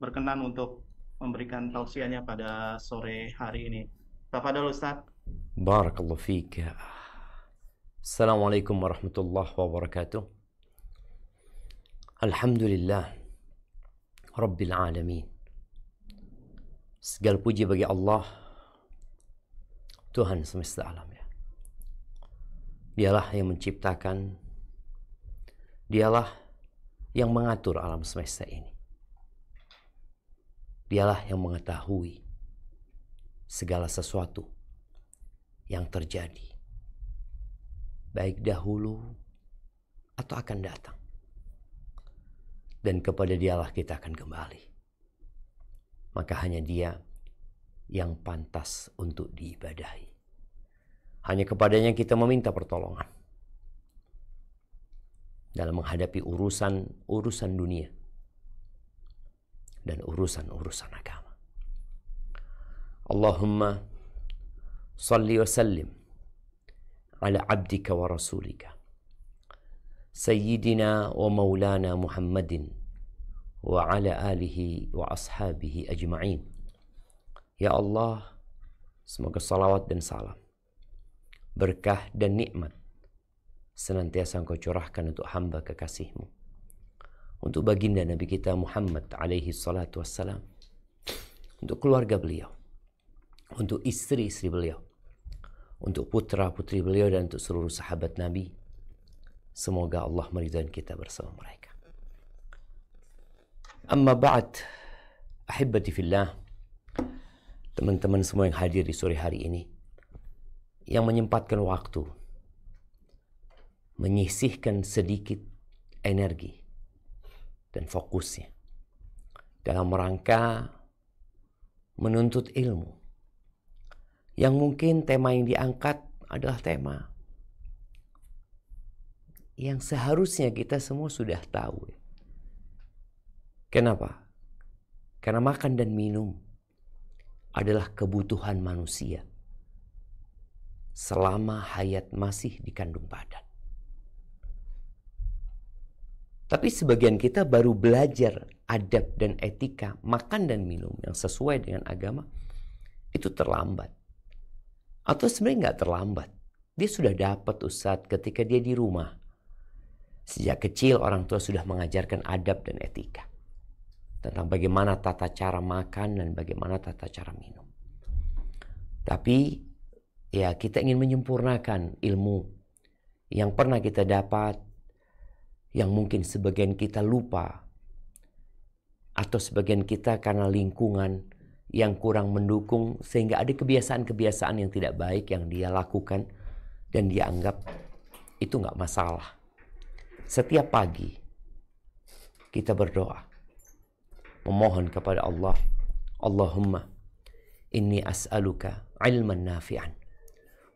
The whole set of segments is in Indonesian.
berkenan untuk memberikan tausiahnya pada sore hari ini. Tafadhol Ustaz. Barakallahu fiik. Assalamualaikum warahmatullahi wabarakatuh. Alhamdulillah Rabbil alamin. Segala puji bagi Allah, Tuhan semesta alam ya. Dialah yang menciptakan, dialah yang mengatur alam semesta ini. Dialah yang mengetahui segala sesuatu yang terjadi, baik dahulu atau akan datang. Dan kepada dialah kita akan kembali. Maka hanya dia yang pantas untuk diibadahi. Hanya kepadanya kita meminta pertolongan dalam menghadapi urusan dunia dan urusan agama. Allahumma salli wa sallim ala abdika wa rasulika Sayyidina wa maulana Muhammadin wa ala alihi wa ashabihi ajma'in. Ya Allah, semoga salawat dan salam, berkah dan nikmat senantiasa Engkau curahkan untuk hamba kekasih-Mu, untuk baginda Nabi kita Muhammad alaihi salatu wassalam, untuk keluarga beliau, untuk istri-istri beliau, untuk putra-putri beliau, dan untuk seluruh sahabat Nabi. Semoga Allah meridhai kita bersama mereka. Amma ba'd, ahibati fillah, teman-teman semua yang hadir di sore hari ini, yang menyempatkan waktu, menyisihkan sedikit energi dan fokusnya dalam rangka menuntut ilmu, yang mungkin tema yang diangkat adalah tema yang seharusnya kita semua sudah tahu. Kenapa? Karena makan dan minum adalah kebutuhan manusia selama hayat masih dikandung badan. Tapi sebagian kita baru belajar adab dan etika makan dan minum yang sesuai dengan agama itu terlambat. Atau sebenarnya nggak terlambat. Dia sudah dapat Ustadz ketika dia di rumah. Sejak kecil orang tua sudah mengajarkan adab dan etika tentang bagaimana tata cara makan dan bagaimana tata cara minum. Tapi ya kita ingin menyempurnakan ilmu yang pernah kita dapat, yang mungkin sebagian kita lupa, atau sebagian kita karena lingkungan yang kurang mendukung sehingga ada kebiasaan-kebiasaan yang tidak baik yang dia lakukan dan dia anggap itu nggak masalah. Setiap pagi kita berdoa, memohon kepada Allah, Allahumma inni as'aluka ilman nafi'an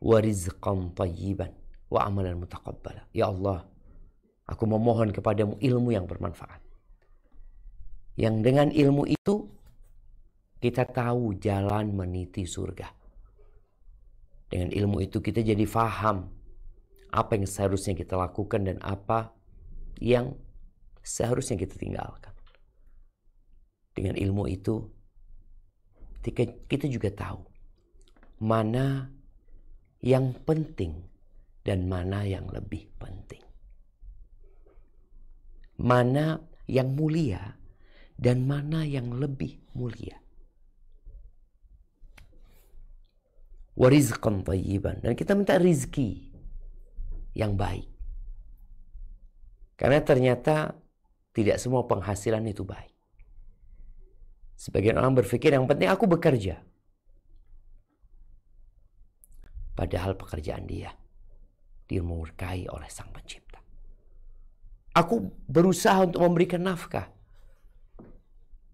wa rizqan tayyiban wa amalan mutaqabbala. Ya Allah, aku memohon kepadamu ilmu yang bermanfaat, yang dengan ilmu itu kita tahu jalan meniti surga. Dengan ilmu itu kita jadi faham apa yang seharusnya kita lakukan dan apa yang seharusnya kita tinggalkan. Dengan ilmu itu kita juga tahu mana yang penting dan mana yang lebih penting, mana yang mulia dan mana yang lebih mulia. Wa rizqan thayyiban, dan kita minta rizki yang baik. Karena ternyata tidak semua penghasilan itu baik. Sebagian orang berpikir yang penting aku bekerja. Padahal pekerjaan dia dimurkai oleh Sang Pencipta. Aku berusaha untuk memberikan nafkah.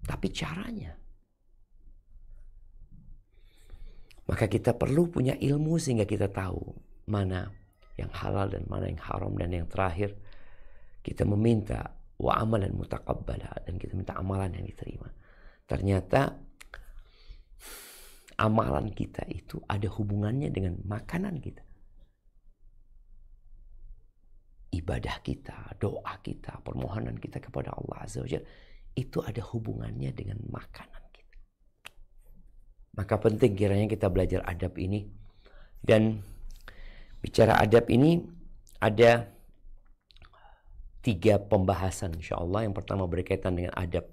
Tapi caranya. Maka kita perlu punya ilmu sehingga kita tahu mana yang halal dan mana yang haram. Dan yang terakhir, kita meminta wa amalan mutaqabbala, dan kita minta amalan yang diterima. Ternyata amalan kita itu ada hubungannya dengan makanan kita. Ibadah kita, doa kita, permohonan kita kepada Allah Azza wa Jalla, itu ada hubungannya dengan makanan kita. Maka penting kiranya kita belajar adab ini. Dan bicara adab ini ada 3 pembahasan insya Allah. Yang pertama berkaitan dengan adab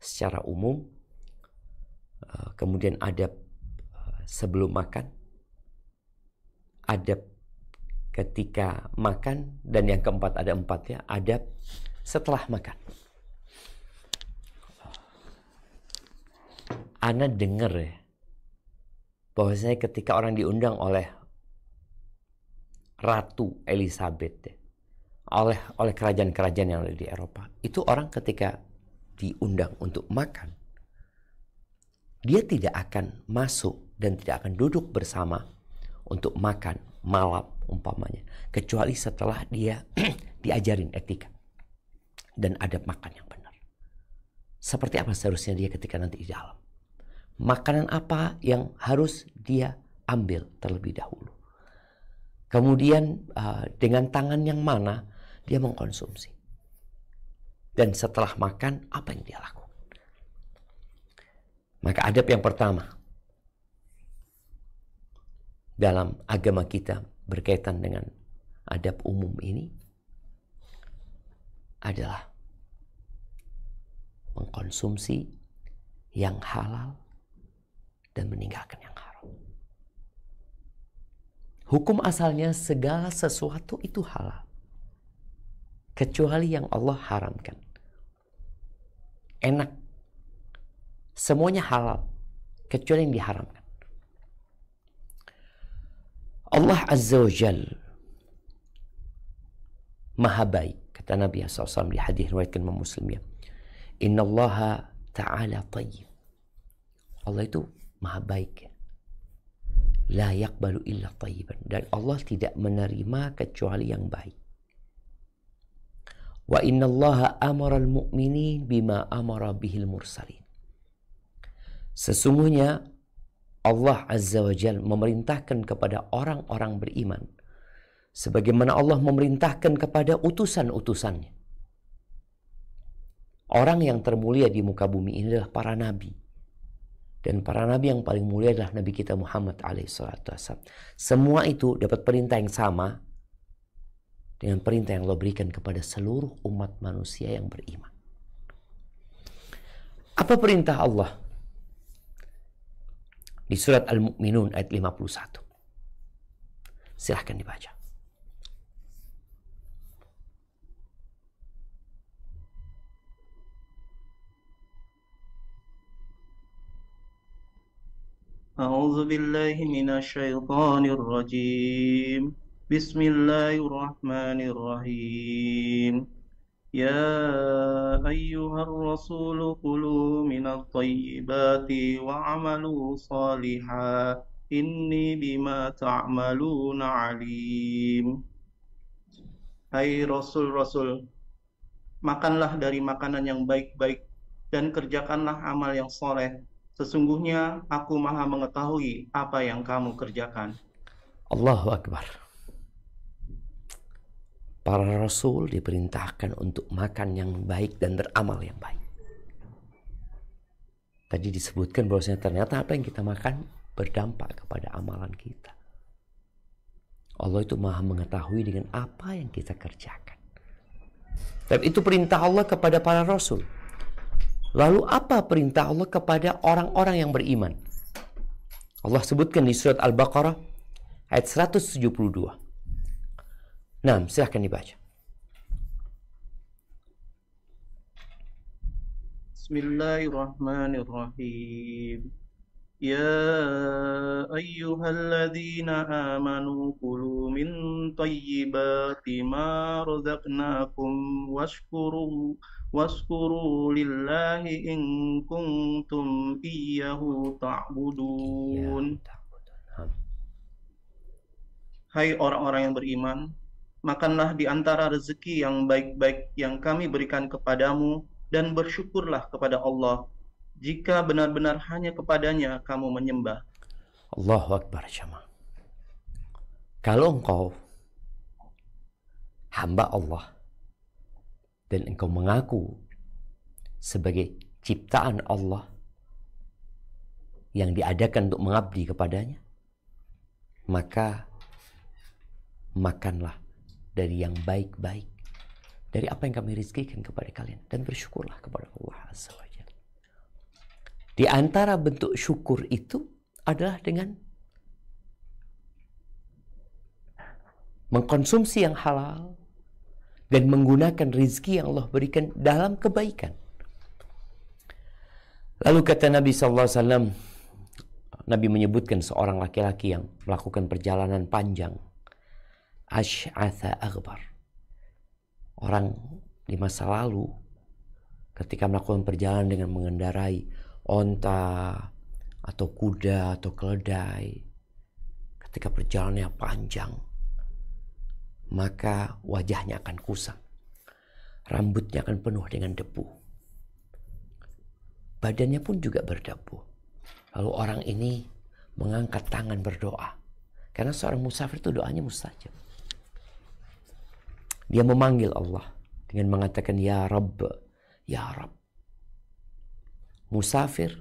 secara umum, kemudian adab sebelum makan, adab ketika makan, dan yang keempat ada 4 ya, adab setelah makan. Ana dengar ya, bahwasanya ketika orang diundang oleh Ratu Elizabeth ya, oleh kerajaan-kerajaan yang ada di Eropa, itu orang ketika diundang untuk makan, dia tidak akan masuk dan tidak akan duduk bersama untuk makan malam umpamanya, kecuali setelah dia diajarin etika dan adab makan yang benar. Seperti apa seharusnya dia ketika nanti di dalam. Makanan apa yang harus dia ambil terlebih dahulu. Kemudian dengan tangan yang mana dia mengkonsumsi. Dan setelah makan apa yang dia lakukan. Maka adab yang pertama dalam agama kita berkaitan dengan adab umum ini adalah mengkonsumsi yang halal dan meninggalkan yang haram. Hukum asalnya segala sesuatu itu halal, kecuali yang Allah haramkan. Enak, semuanya halal, kecuali yang diharamkan. Allah Azza wa Jal Maha baik, kata Nabi SAW di hadis riwayat Imam Muslim ya. Inna Allah Ta'ala tayyib. Allah itu Maha baik ya. La yaqbalu illa tayyiban. Dan Allah tidak menerima kecuali yang baik. Wa inna Allah amara al-mu'minin bima amara bihil mursalin. Sesungguhnya Allah Azza wa Jal memerintahkan kepada orang-orang beriman sebagaimana Allah memerintahkan kepada utusan-utusannya. Orang yang termulia di muka bumi ini adalah para nabi. Dan para nabi yang paling mulia adalah Nabi kita Muhammad alaihissalam. Semua itu dapat perintah yang sama dengan perintah yang Allah berikan kepada seluruh umat manusia yang beriman. Apa perintah Allah? Di surat Al-Mu'minun ayat 51. Silahkan dibaca. A'udzu billahi minasyaitonir rajim. Bismillahirrahmanirrahim. Ya ayyuhar rasul kulu minat thayyibati wa'malu salihan inni bima ta'maluna alim. Hai Rasul-Rasul, makanlah dari makanan yang baik-baik dan kerjakanlah amal yang soleh. Sesungguhnya aku maha mengetahui apa yang kamu kerjakan. Allahu Akbar. Para Rasul diperintahkan untuk makan yang baik dan beramal yang baik. Tadi disebutkan bahwasanya ternyata apa yang kita makan berdampak kepada amalan kita. Allah itu maha mengetahui dengan apa yang kita kerjakan. Dan itu perintah Allah kepada para Rasul. Lalu apa perintah Allah kepada orang-orang yang beriman? Allah sebutkan di surat Al-Baqarah ayat 172. Nah, silahkan dibaca. Bismillahirrahmanirrahim. Ya ayyuhalladzina amanu kulu min thayyibati ma razaqnakum washkuru lillahi in kuntum iyyahu ta'budun. Hai orang-orang yang beriman, makanlah di antara rezeki yang baik-baik yang kami berikan kepadamu dan bersyukurlah kepada Allah jika benar-benar hanya kepadanya kamu menyembah. Allahu Akbar jamaah. Kalau engkau hamba Allah dan engkau mengaku sebagai ciptaan Allah yang diadakan untuk mengabdi kepadanya, maka makanlah dari yang baik-baik, dari apa yang kami rizkikan kepada kalian, dan bersyukurlah kepada Allah Azza wa Jalla. Di antara bentuk syukur itu adalah dengan mengkonsumsi yang halal dan menggunakan rizki yang Allah berikan dalam kebaikan. Lalu kata Nabi SAW, Nabi menyebutkan seorang laki-laki yang melakukan perjalanan panjang. Ash'atha aghbar. Orang di masa lalu ketika melakukan perjalanan dengan mengendarai onta atau kuda atau keledai, ketika perjalanannya panjang, maka wajahnya akan kusam, rambutnya akan penuh dengan debu, badannya pun juga berdebu. Lalu orang ini mengangkat tangan berdoa, karena seorang musafir itu doanya mustajab. Dia memanggil Allah dengan mengatakan, Ya Rabb, Ya Rabb. Musafir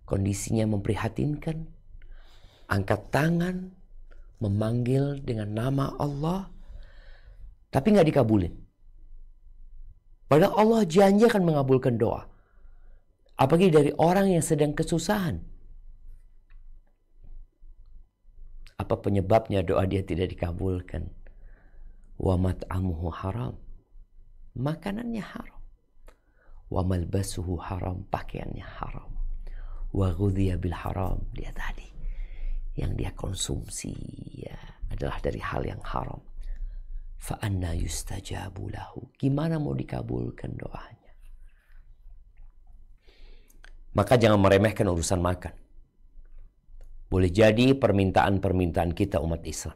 kondisinya memprihatinkan, angkat tangan, memanggil dengan nama Allah, tapi nggak dikabulin. Padahal Allah janji akan mengabulkan doa. Apalagi dari orang yang sedang kesusahan. Apa penyebabnya doa dia tidak dikabulkan? Wa mat'amuhu haram, makanannya haram. Wa malbasuhu haram, pakaiannya haram. Wa ghudhiya bil haram, dia tadi yang dia konsumsi ya adalah dari hal yang haram. Fa anna yustajabu lahu, gimana mau dikabulkan doanya? Maka jangan meremehkan urusan makan. Boleh jadi permintaan-permintaan kita umat Islam,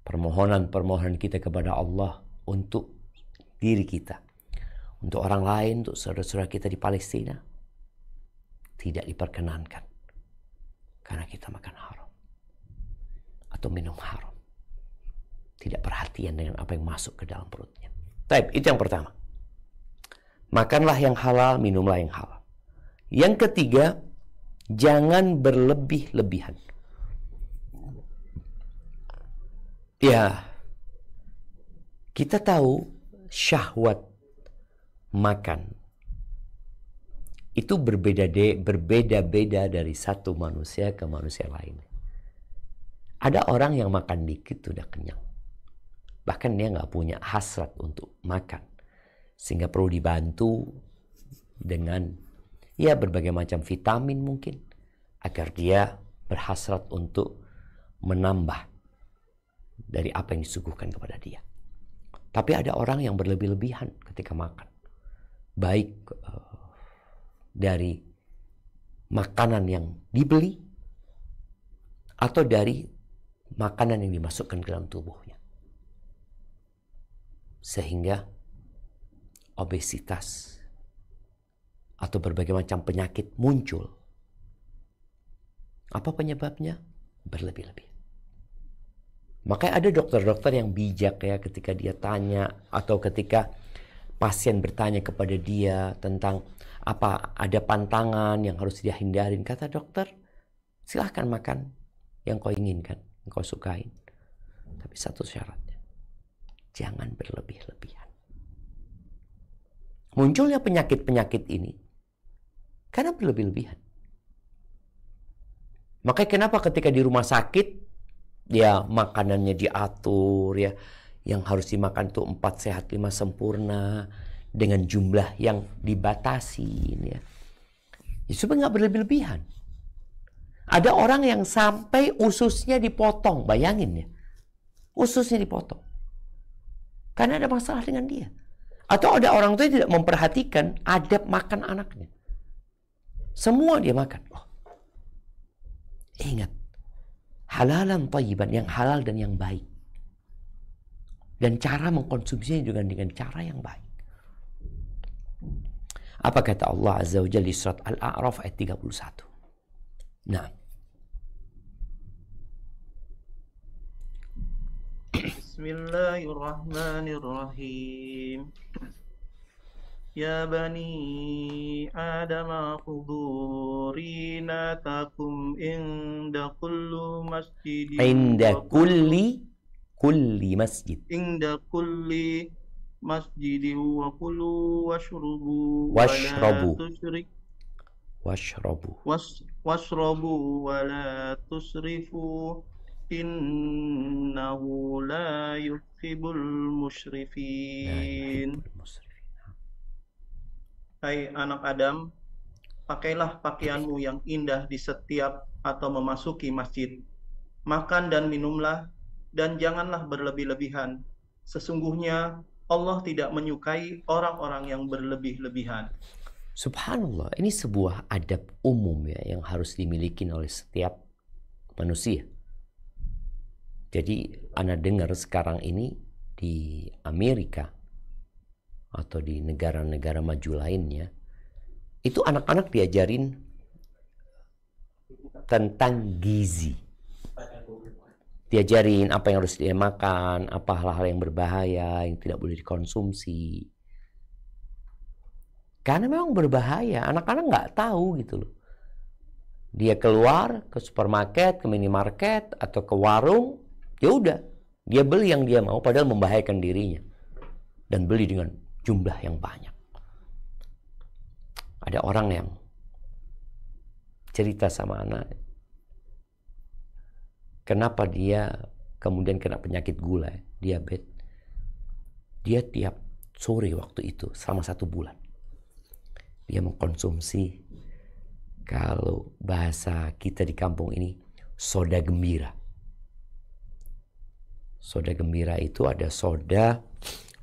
permohonan-permohonan kita kepada Allah untuk diri kita, untuk orang lain, untuk saudara-saudara kita di Palestina, tidak diperkenankan karena kita makan haram atau minum haram, tidak perhatian dengan apa yang masuk ke dalam perutnya. Baik, itu yang pertama. Makanlah yang halal, minumlah yang halal. Yang ketiga, jangan berlebih-lebihan. Ya, kita tahu syahwat makan itu berbeda-beda dari satu manusia ke manusia lain. Ada orang yang makan dikit udah kenyang. Bahkan dia nggak punya hasrat untuk makan. Sehingga perlu dibantu dengan ya berbagai macam vitamin mungkin, agar dia berhasrat untuk menambah dari apa yang disuguhkan kepada dia. Tapi ada orang yang berlebih-lebihan ketika makan. Baik dari makanan yang dibeli atau dari makanan yang dimasukkan ke dalam tubuhnya. Sehingga obesitas atau berbagai macam penyakit muncul. Apa penyebabnya? Berlebih-lebih. Makanya ada dokter-dokter yang bijak ya, ketika dia tanya atau ketika pasien bertanya kepada dia tentang apa ada pantangan yang harus dia hindarin. Kata dokter, silahkan makan yang kau inginkan, yang kau sukain. Tapi satu syaratnya, jangan berlebih-lebihan. Munculnya penyakit-penyakit ini karena berlebih-lebihan. Makanya kenapa ketika di rumah sakit, ya makanannya diatur ya, yang harus dimakan tuh 4 sehat 5 sempurna dengan jumlah yang dibatasi ya. Ya supaya nggak berlebih-lebihan. Ada orang yang sampai ususnya dipotong, bayangin ya, ususnya dipotong karena ada masalah dengan dia. Atau ada orang tua yang tidak memperhatikan adab makan anaknya, semua dia makan. Oh, ingat, halalan thayyiban, yang halal dan yang baik. Dan cara mengkonsumsinya juga dengan cara yang baik. Apa kata Allah Azza wa Jalla di surat Al-A'raf ayat 31? Nah. Bismillahirrahmanirrahim. Ya bani Adam khudhu rinatakum inda kullu masjidin Inda wa kullu kulli masjid. inda kulli masjidin wa kulu washrubu wa la Washrabu. tusyrik Washrabu. washrabu wa la tusrifu innahu la yuhibbul La musyrifin. yuhibbul musrifin. Hai anak Adam, pakailah pakaianmu yang indah di setiap atau memasuki masjid. Makan dan minumlah, dan janganlah berlebih-lebihan. Sesungguhnya Allah tidak menyukai orang-orang yang berlebih-lebihan. Subhanallah, ini sebuah adab umum ya yang harus dimiliki oleh setiap manusia. Jadi Anda dengar sekarang ini di Amerika atau di negara-negara maju lainnya, itu anak-anak diajarin tentang gizi. Diajarin apa yang harus dia makan, apa hal-hal yang berbahaya, yang tidak boleh dikonsumsi. Karena memang berbahaya, anak-anak nggak tahu gitu loh. Dia keluar ke supermarket, ke minimarket, atau ke warung, ya udah, dia beli yang dia mau, padahal membahayakan dirinya. Dan beli dengan jumlah yang banyak. Ada orang yang cerita sama anak, kenapa dia kemudian kena penyakit gula, diabetes. Dia tiap sore waktu itu selama 1 bulan, dia mengkonsumsi, kalau bahasa kita di kampung ini, soda gembira. Soda gembira itu ada soda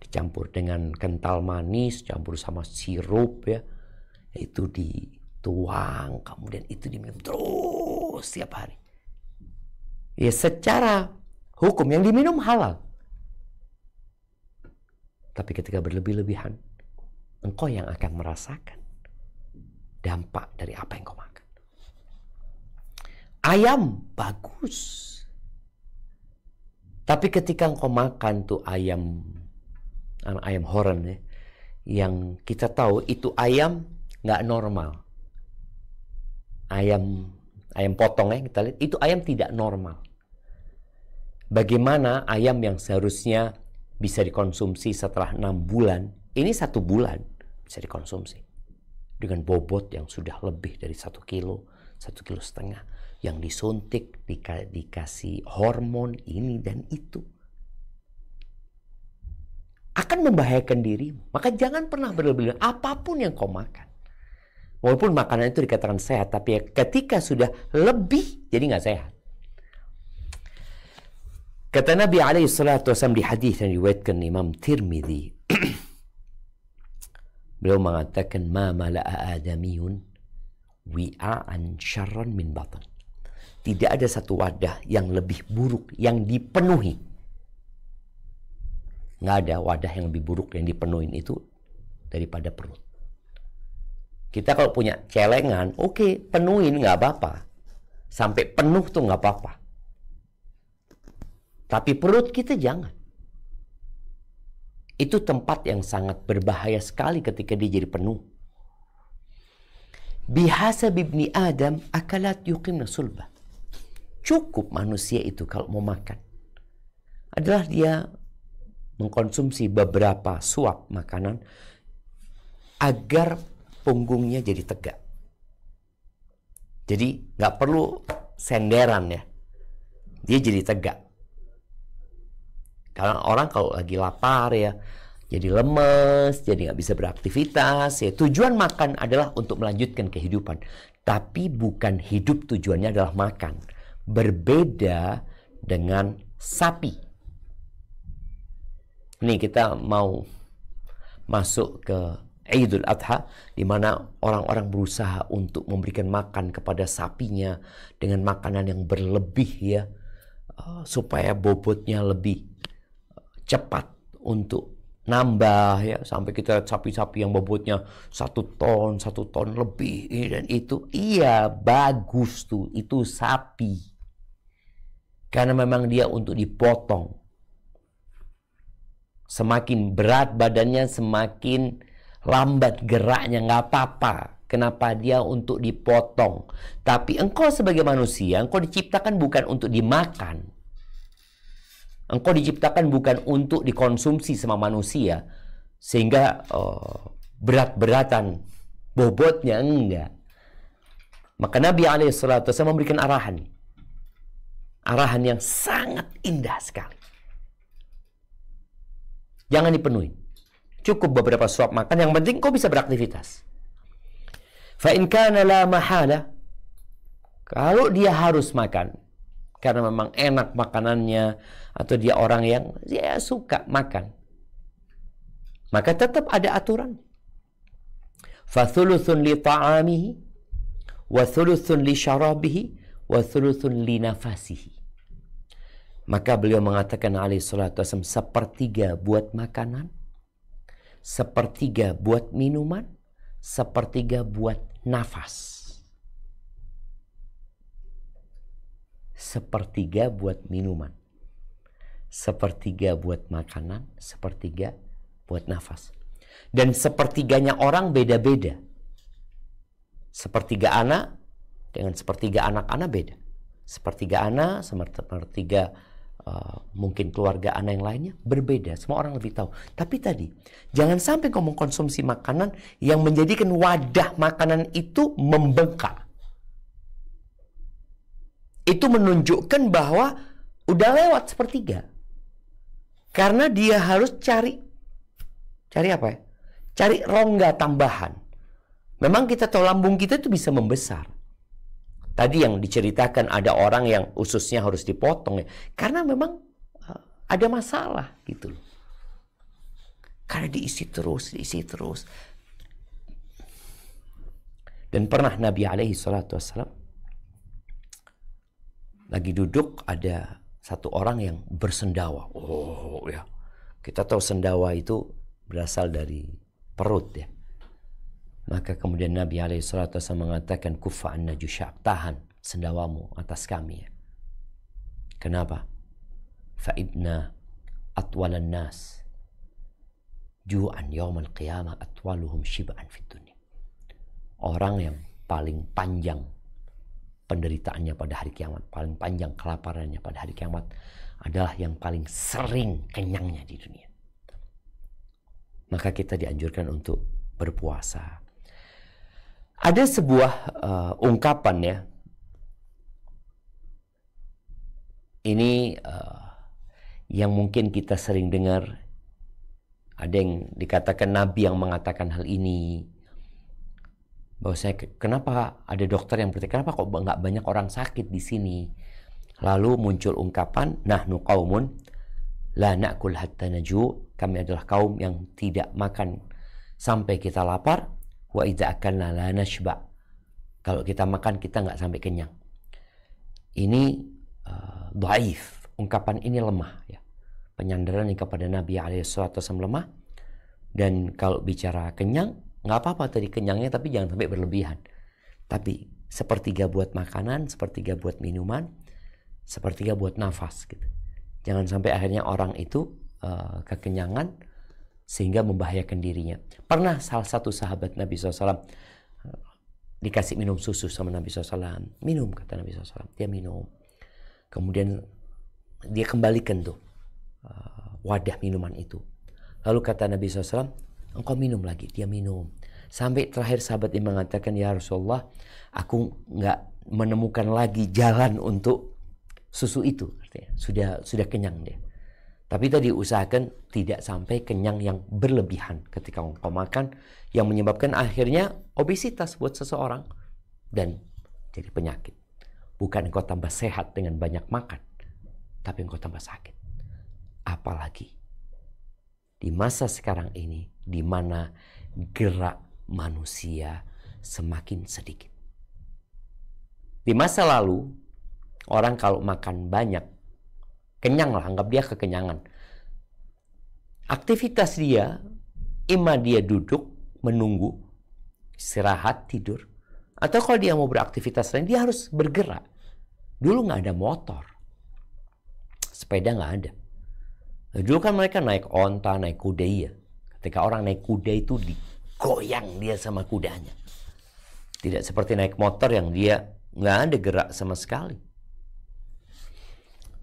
dicampur dengan kental manis, campur sama sirup ya. Itu dituang, kemudian itu diminum terus setiap hari. Ya secara hukum yang diminum halal. Tapi ketika berlebih-lebihan, engkau yang akan merasakan dampak dari apa yang kau makan. Ayam bagus. Tapi ketika engkau makan tuh ayam horn ya, yang kita tahu itu ayam nggak normal. Ayam potong ya, kita lihat itu ayam tidak normal. Bagaimana ayam yang seharusnya bisa dikonsumsi setelah 6 bulan, ini 1 bulan bisa dikonsumsi. Dengan bobot yang sudah lebih dari 1 kilo, 1,5 kilo, yang disuntik, dikasih hormon ini dan itu. Akan membahayakan dirimu. Maka jangan pernah berlebihan apapun yang kau makan. Walaupun makanan itu dikatakan sehat, tapi ketika sudah lebih, jadi nggak sehat. Kata Nabi SAW di hadis yang diriwayatkan Imam Tirmidzi, beliau mengatakan, ma mala'a adamiyun wi'a'an syarran min batan. Tidak ada satu wadah yang lebih buruk yang dipenuhi. Nggak ada wadah yang lebih buruk yang dipenuhin itu daripada perut. Kita kalau punya celengan, oke, penuhin nggak apa-apa. Sampai penuh tuh nggak apa-apa. Tapi perut kita jangan. Itu tempat yang sangat berbahaya sekali ketika dia jadi penuh. Bihasab ibni Adam akalat yuqimna sulbah. Cukup manusia itu kalau mau makan adalah dia mengkonsumsi beberapa suap makanan agar punggungnya jadi tegak. Jadi nggak perlu senderan ya. Dia jadi tegak. Karena orang kalau lagi lapar ya, jadi lemes, jadi nggak bisa beraktivitas. Ya, tujuan makan adalah untuk melanjutkan kehidupan. Tapi bukan hidup tujuannya adalah makan. Berbeda dengan sapi. Ini kita mau masuk ke Idul Adha, di mana orang-orang berusaha untuk memberikan makan kepada sapinya dengan makanan yang berlebih ya, supaya bobotnya lebih cepat untuk nambah ya, sampai kita lihat sapi-sapi yang bobotnya 1 ton lebih dan itu iya bagus tuh, itu sapi karena memang dia untuk dipotong. Semakin berat badannya, semakin lambat geraknya, nggak apa-apa. Kenapa dia untuk dipotong? Tapi engkau sebagai manusia, engkau diciptakan bukan untuk dimakan. Engkau diciptakan bukan untuk dikonsumsi sama manusia. Sehingga berat-beratan bobotnya, enggak. Maka Nabi SAW memberikan arahan. Arahan yang sangat indah sekali. Jangan dipenuhi. Cukup beberapa suap makan, yang penting kau bisa beraktivitas. Fa in kana la mahala, kalau dia harus makan karena memang enak makanannya, atau dia orang yang dia suka makan, maka tetap ada aturan. Fa thuluthun li ta'amihi wa thuluthun li syarabihi wa thuluthun li nafasihi. Maka beliau mengatakan alaihi salatu wasallam, sepertiga buat makanan, sepertiga buat minuman, sepertiga buat nafas. Sepertiga buat minuman, sepertiga buat makanan, sepertiga buat nafas. Dan sepertiganya orang beda-beda. Sepertiga anak dengan sepertiga anak-anak beda. Sepertiga anak sama sepertiga mungkin keluarga anak yang lainnya berbeda. Semua orang lebih tahu. Tapi tadi jangan sampai kau mengkonsumsi makanan yang menjadikan wadah makanan itu membengkak. Itu menunjukkan bahwa udah lewat sepertiga. Karena dia harus cari apa ya? Cari rongga tambahan. Memang kita tahu lambung kita itu bisa membesar. Tadi yang diceritakan ada orang yang ususnya harus dipotong ya. Karena memang ada masalah gitu loh. Karena diisi terus. Dan pernah Nabi alaihi salatu wassalam lagi duduk, ada satu orang yang bersendawa. Oh ya, kita tahu sendawa itu berasal dari perut ya. Maka kemudian Nabi SAW mengatakan, kufa anna jusyab, tahan sendawamu atas kami ya. Kenapa? Fa'idna atwalan nas ju'an yawmal qiyamah atwaluhum shib'an fid dunya. Orang yang paling panjang penderitaannya pada hari kiamat, paling panjang kelaparannya pada hari kiamat adalah yang paling sering kenyangnya di dunia. Maka kita dianjurkan untuk berpuasa. Ada sebuah ungkapan ya. Ini yang mungkin kita sering dengar. Ada yang dikatakan Nabi yang mengatakan hal ini. Bahwa kenapa ada dokter yang bertanya, kenapa kok nggak banyak orang sakit di sini? Lalu muncul ungkapan, nahnu qaumun la na'kul hatta naju. Kami adalah kaum yang tidak makan sampai kita lapar. Wa idza akalna la nashba. Kalau kita makan kita nggak sampai kenyang. Ini dhaif. Ungkapan ini lemah ya. Penyandaran kepada Nabi SAW lemah. Dan kalau bicara kenyang, nggak apa-apa tadi kenyangnya, tapi jangan sampai berlebihan. Tapi sepertiga buat makanan, sepertiga buat minuman, sepertiga buat nafas gitu. Jangan sampai akhirnya orang itu kekenyangan sehingga membahayakan dirinya. Pernah salah satu sahabat Nabi SAW dikasih minum susu sama Nabi SAW. Minum, kata Nabi SAW. Dia minum. Kemudian dia kembalikan tuh wadah minuman itu. Lalu kata Nabi SAW, engkau minum lagi. Dia minum. Sampai terakhir sahabat ini mengatakan, ya Rasulullah, aku nggak menemukan lagi jalan untuk susu itu. Artinya, sudah kenyang dia. Tapi tadi usahakan tidak sampai kenyang yang berlebihan ketika engkau makan, yang menyebabkan akhirnya obesitas buat seseorang dan jadi penyakit. Bukan engkau tambah sehat dengan banyak makan, tapi engkau tambah sakit. Apalagi di masa sekarang ini, di mana gerak manusia semakin sedikit. Di masa lalu, orang kalau makan banyak, kenyang lah, anggap dia kekenyangan. Aktivitas dia, ima dia duduk, menunggu, istirahat, tidur. Atau kalau dia mau beraktivitas lain, dia harus bergerak. Dulu nggak ada motor. Sepeda nggak ada. Dulu kan mereka naik onta, naik kuda ya. Ketika orang naik kuda itu goyang dia sama kudanya. Tidak seperti naik motor yang dia nggak ada gerak sama sekali.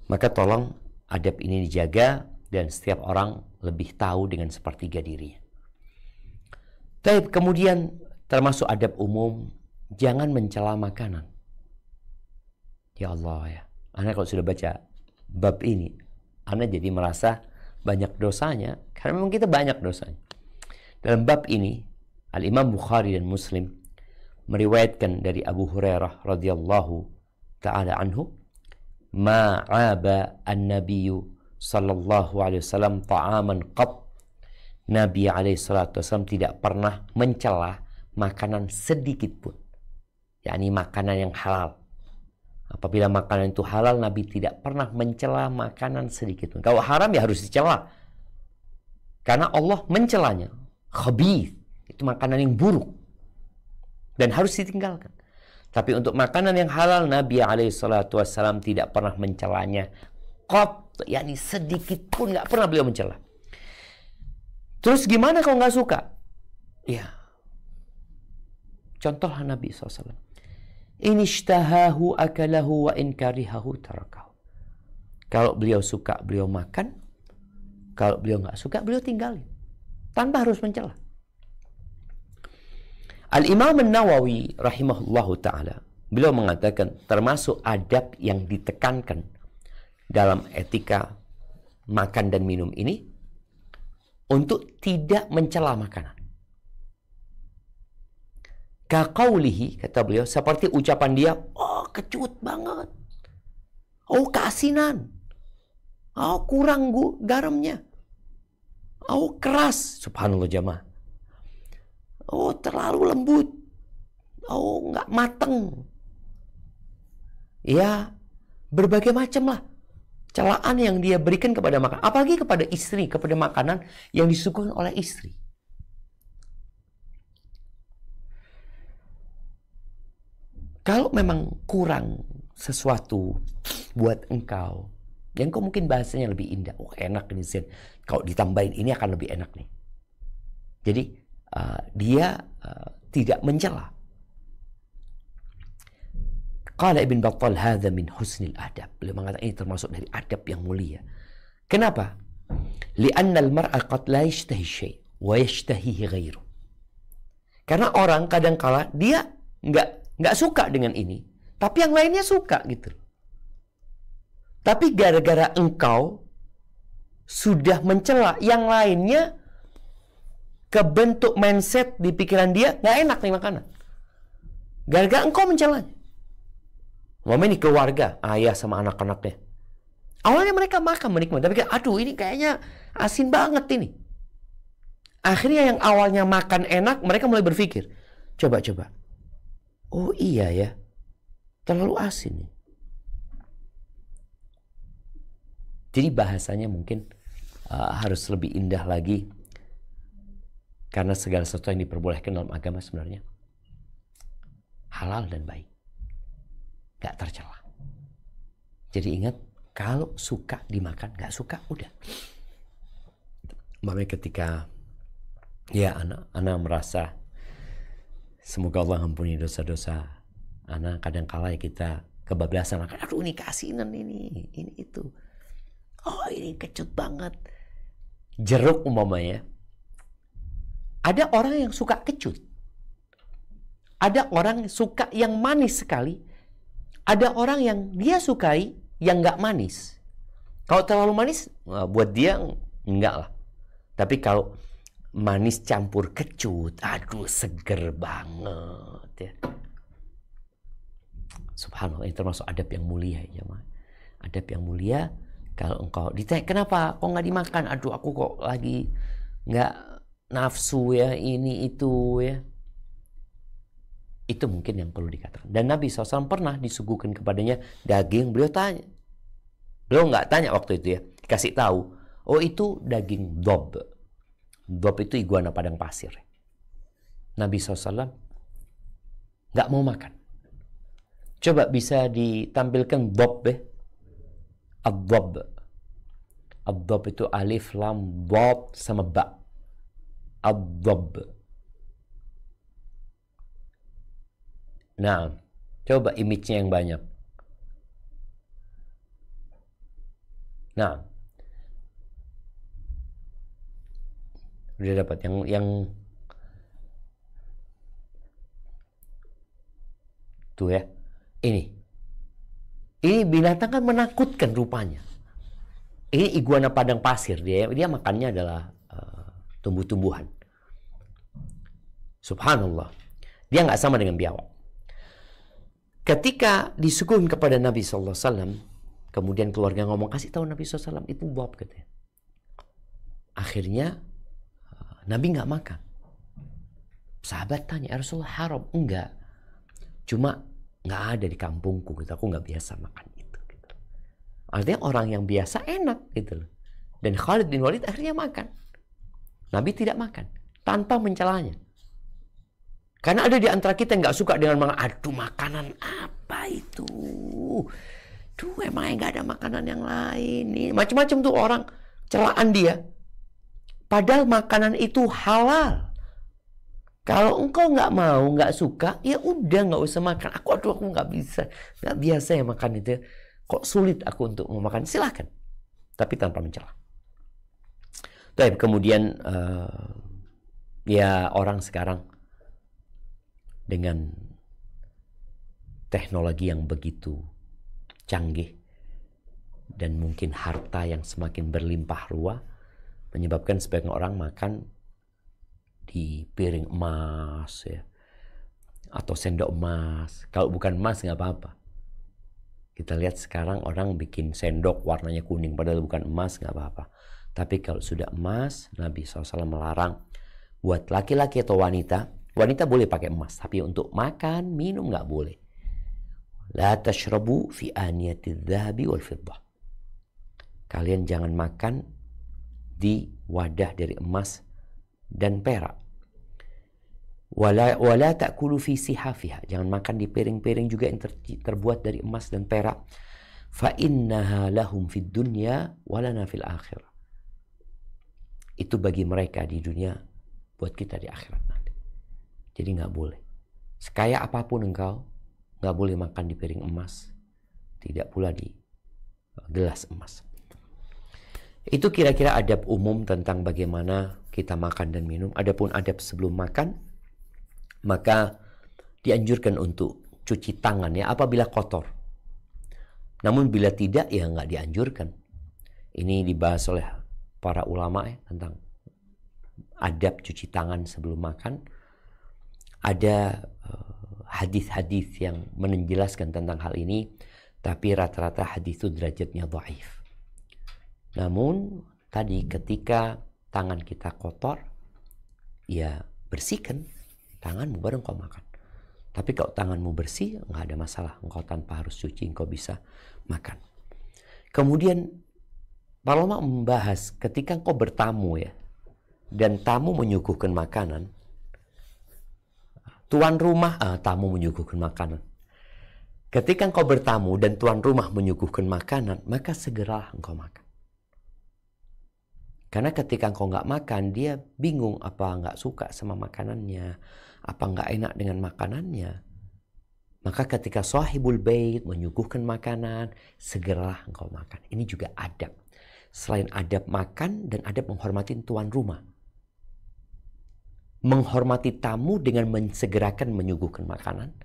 Maka tolong adab ini dijaga dan setiap orang lebih tahu dengan sepertiga dirinya. Baik, kemudian termasuk adab umum, jangan mencela makanan. Ya Allah ya, Anda kalau sudah baca bab ini, Anda jadi merasa banyak dosanya, karena memang kita banyak dosanya. Dalam bab ini, Al-Imam Bukhari dan Muslim meriwayatkan dari Abu Hurairah radhiyallahu ta'ala anhu, ma'aba an-nabiyyu sallallahu alaihi wasallam ta'aman qat. Nabi alaihi salatu wasallam tidak pernah mencela makanan sedikit pun, yakni makanan yang halal. Apabila makanan itu halal, Nabi tidak pernah mencela makanan sedikit pun. Kalau haram ya harus dicela, karena Allah mencelanya. Khabith, itu makanan yang buruk dan harus ditinggalkan. Tapi untuk makanan yang halal, Nabi alaihi salatu wasallam tidak pernah mencelanya. Qat, yakni sedikit pun nggak pernah beliau mencela. Terus gimana kalau nggak suka? Ya, contohlah Nabi SAW. In ishtahahu akalahu wa in karihahu tarakahu. Kalau beliau suka, beliau makan. Kalau beliau nggak suka, beliau tinggalin. Tanpa harus mencela. Al-Imam An-Nawawi rahimahullahu ta'ala, beliau mengatakan termasuk adab yang ditekankan dalam etika makan dan minum ini, untuk tidak mencela makanan. Kaqaulihi, kata beliau, seperti ucapan dia, oh kecut banget, oh keasinan, oh kurang garamnya, oh keras, subhanallah jamaah, oh terlalu lembut, oh nggak mateng, ya berbagai macam lah celaan yang dia berikan kepada makanan, apalagi kepada istri, kepada makanan yang disuguhkan oleh istri. Kalau memang kurang sesuatu buat engkau, yang kau mungkin bahasanya lebih indah, oh enak ini Zen, kalau ditambahin ini akan lebih enak nih. Jadi dia tidak mencela. Qala Ibn Battal, hadza min husnil adab. Beliau mengatakan ini termasuk dari adab yang mulia. Kenapa? Li'anna al-mar'a qad la yashtahi syai' wa yashtahihi ghairu. Karena orang kadang-kala dia nggak suka dengan ini, tapi yang lainnya suka gitu. Tapi gara-gara engkau sudah mencela, yang lainnya kebentuk mindset di pikiran dia nggak enak nih makanan. Gara-gara engkau mencelanya. Ini keluarga, ayah sama anak-anaknya. Awalnya mereka makan menikmati, tapi aduh ini kayaknya asin banget ini. Akhirnya yang awalnya makan enak, mereka mulai berpikir, coba-coba. Oh iya ya, terlalu asin. Jadi bahasanya mungkin harus lebih indah lagi. Karena segala sesuatu yang diperbolehkan dalam agama sebenarnya halal dan baik. Gak tercela. Jadi ingat, kalau suka dimakan, gak suka udah. Makanya ketika ya anak merasa semoga Allah ampuni dosa-dosa anak, kadang kala kita kebablasan makan, aduh ini keasinan ini itu, oh ini kecut banget. Jeruk umpamanya, ada orang yang suka kecut, ada orang yang suka yang manis sekali. Ada orang yang dia sukai yang nggak manis. Kalau terlalu manis, buat dia enggak lah. Tapi kalau manis campur kecut, aduh seger banget ya. Subhanallah, ini termasuk adab yang mulia ya, adab yang mulia. Kalau engkau ditanya kenapa kok nggak dimakan, aduh aku kok lagi nggak nafsu ya, ini itu ya. Itu mungkin yang perlu dikatakan. Dan Nabi SAW pernah disuguhkan kepadanya daging. Beliau tanya. Beliau nggak tanya waktu itu ya. Dikasih tahu. Oh itu daging dob. Dob itu iguana padang pasir. Nabi SAW nggak mau makan. Coba bisa ditampilkan dob ya. Ad-dob. Ad-dob itu alif, lam, dob sama ba. Ad-dob. Nah, coba image-nya yang banyak. Nah, udah dapat yang tuh ya. Ini binatang kan menakutkan rupanya. Ini iguana padang pasir, dia makannya adalah tumbuh-tumbuhan. Subhanallah, dia nggak sama dengan biawak. Ketika disuguhin kepada Nabi SAW, kemudian keluarga ngomong, kasih tahu Nabi SAW itu bab, katanya. Akhirnya Nabi nggak makan. Sahabat tanya, ya Rasulullah, haram? Enggak, cuma nggak ada di kampungku, gitu. Aku nggak biasa makan itu. Gitu. Artinya orang yang biasa enak gitu loh. Dan Khalid bin Walid akhirnya makan. Nabi tidak makan tanpa mencelanya. Karena ada di antara kita yang nggak suka dengan aduh makanan apa itu? Duh emang nggak ada makanan yang lain. Nih macam-macam tuh orang celaan dia. Padahal makanan itu halal. Kalau engkau nggak mau, nggak suka, ya udah nggak usah makan. Aku nggak bisa, nggak biasa ya makan itu. Kok sulit aku untuk memakan? Silakan, tapi tanpa mencela. Tapi kemudian ya orang sekarang dengan teknologi yang begitu canggih dan mungkin harta yang semakin berlimpah ruah menyebabkan sebagian orang makan di piring emas ya, atau sendok emas. Kalau bukan emas nggak apa-apa. Kita lihat sekarang orang bikin sendok warnanya kuning padahal bukan emas, nggak apa-apa. Tapi kalau sudah emas, Nabi SAW melarang buat laki-laki atau wanita. Wanita boleh pakai emas, tapi untuk makan, minum nggak boleh. La tashrabu fi aniyatidz dzahabi wal fiddah. Kalian jangan makan di wadah dari emas dan perak. Wala ta'kulu fi sihafiha. Jangan makan di piring-piring juga yang terbuat dari emas dan perak. Fa innaha lahum fid dunya walana fil akhirah. Itu bagi mereka di dunia, buat kita di akhirat nanti. Jadi nggak boleh. Sekaya apapun engkau, nggak boleh makan di piring emas, tidak pula di gelas emas. Itu kira-kira adab umum tentang bagaimana kita makan dan minum. Adapun adab sebelum makan, maka dianjurkan untuk cuci tangan ya apabila kotor. Namun bila tidak ya nggak dianjurkan. Ini dibahas oleh para ulama ya tentang adab cuci tangan sebelum makan. Ada hadis-hadis yang menjelaskan tentang hal ini, tapi rata-rata hadis itu derajatnya dhaif. Namun tadi ketika tangan kita kotor, ya bersihkan tanganmu baru engkau makan. Tapi kalau tanganmu bersih, nggak ada masalah. Engkau tanpa harus cuci, engkau bisa makan. Kemudian para ulama membahas ketika engkau bertamu ya, dan tamu menyuguhkan makanan, tuan rumah, tamu menyuguhkan makanan. Ketika engkau bertamu dan tuan rumah menyuguhkan makanan, maka segeralah engkau makan. Karena ketika engkau nggak makan, dia bingung apa nggak suka sama makanannya, apa nggak enak dengan makanannya. Maka ketika sahibul bait menyuguhkan makanan, segeralah engkau makan. Ini juga adab. Selain adab makan dan adab menghormati tuan rumah. Menghormati tamu dengan mensegerakan menyuguhkan makanan.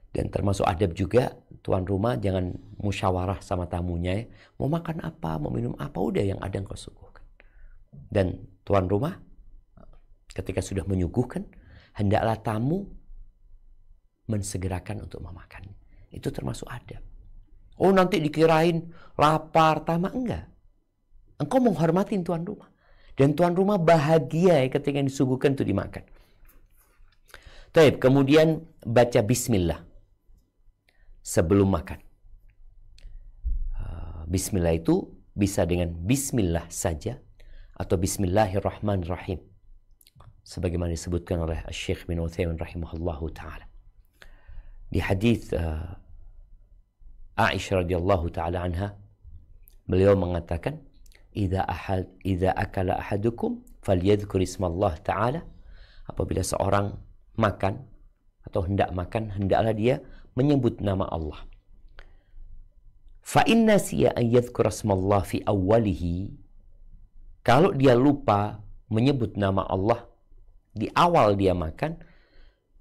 Dan termasuk adab juga tuan rumah jangan musyawarah sama tamunya ya. Mau makan apa, mau minum apa, udah yang ada engkau suguhkan. Dan tuan rumah ketika sudah menyuguhkan, hendaklah tamu mensegerakan untuk memakan. Itu termasuk adab. Oh nanti dikirain lapar, tamak, enggak. Engkau menghormati tuan rumah. Dan tuan rumah bahagia ya ketika disuguhkan itu dimakan. Taib, kemudian baca bismillah sebelum makan. Bismillah itu bisa dengan bismillah saja atau bismillahirrahmanirrahim. Sebagaimana disebutkan oleh Syekh bin Utsaimin rahimahullahu taala. Di hadis Aisyah radhiyallahu taala anha, beliau mengatakan, "Idza akala ahadukum falyadhkur ismallah ta'ala." Apabila seorang makan atau hendak makan, hendaklah dia menyebut nama Allah. Fa in nasiya an yadhkura ismallah fi awwalihi, kalau dia lupa menyebut nama Allah di awal dia makan,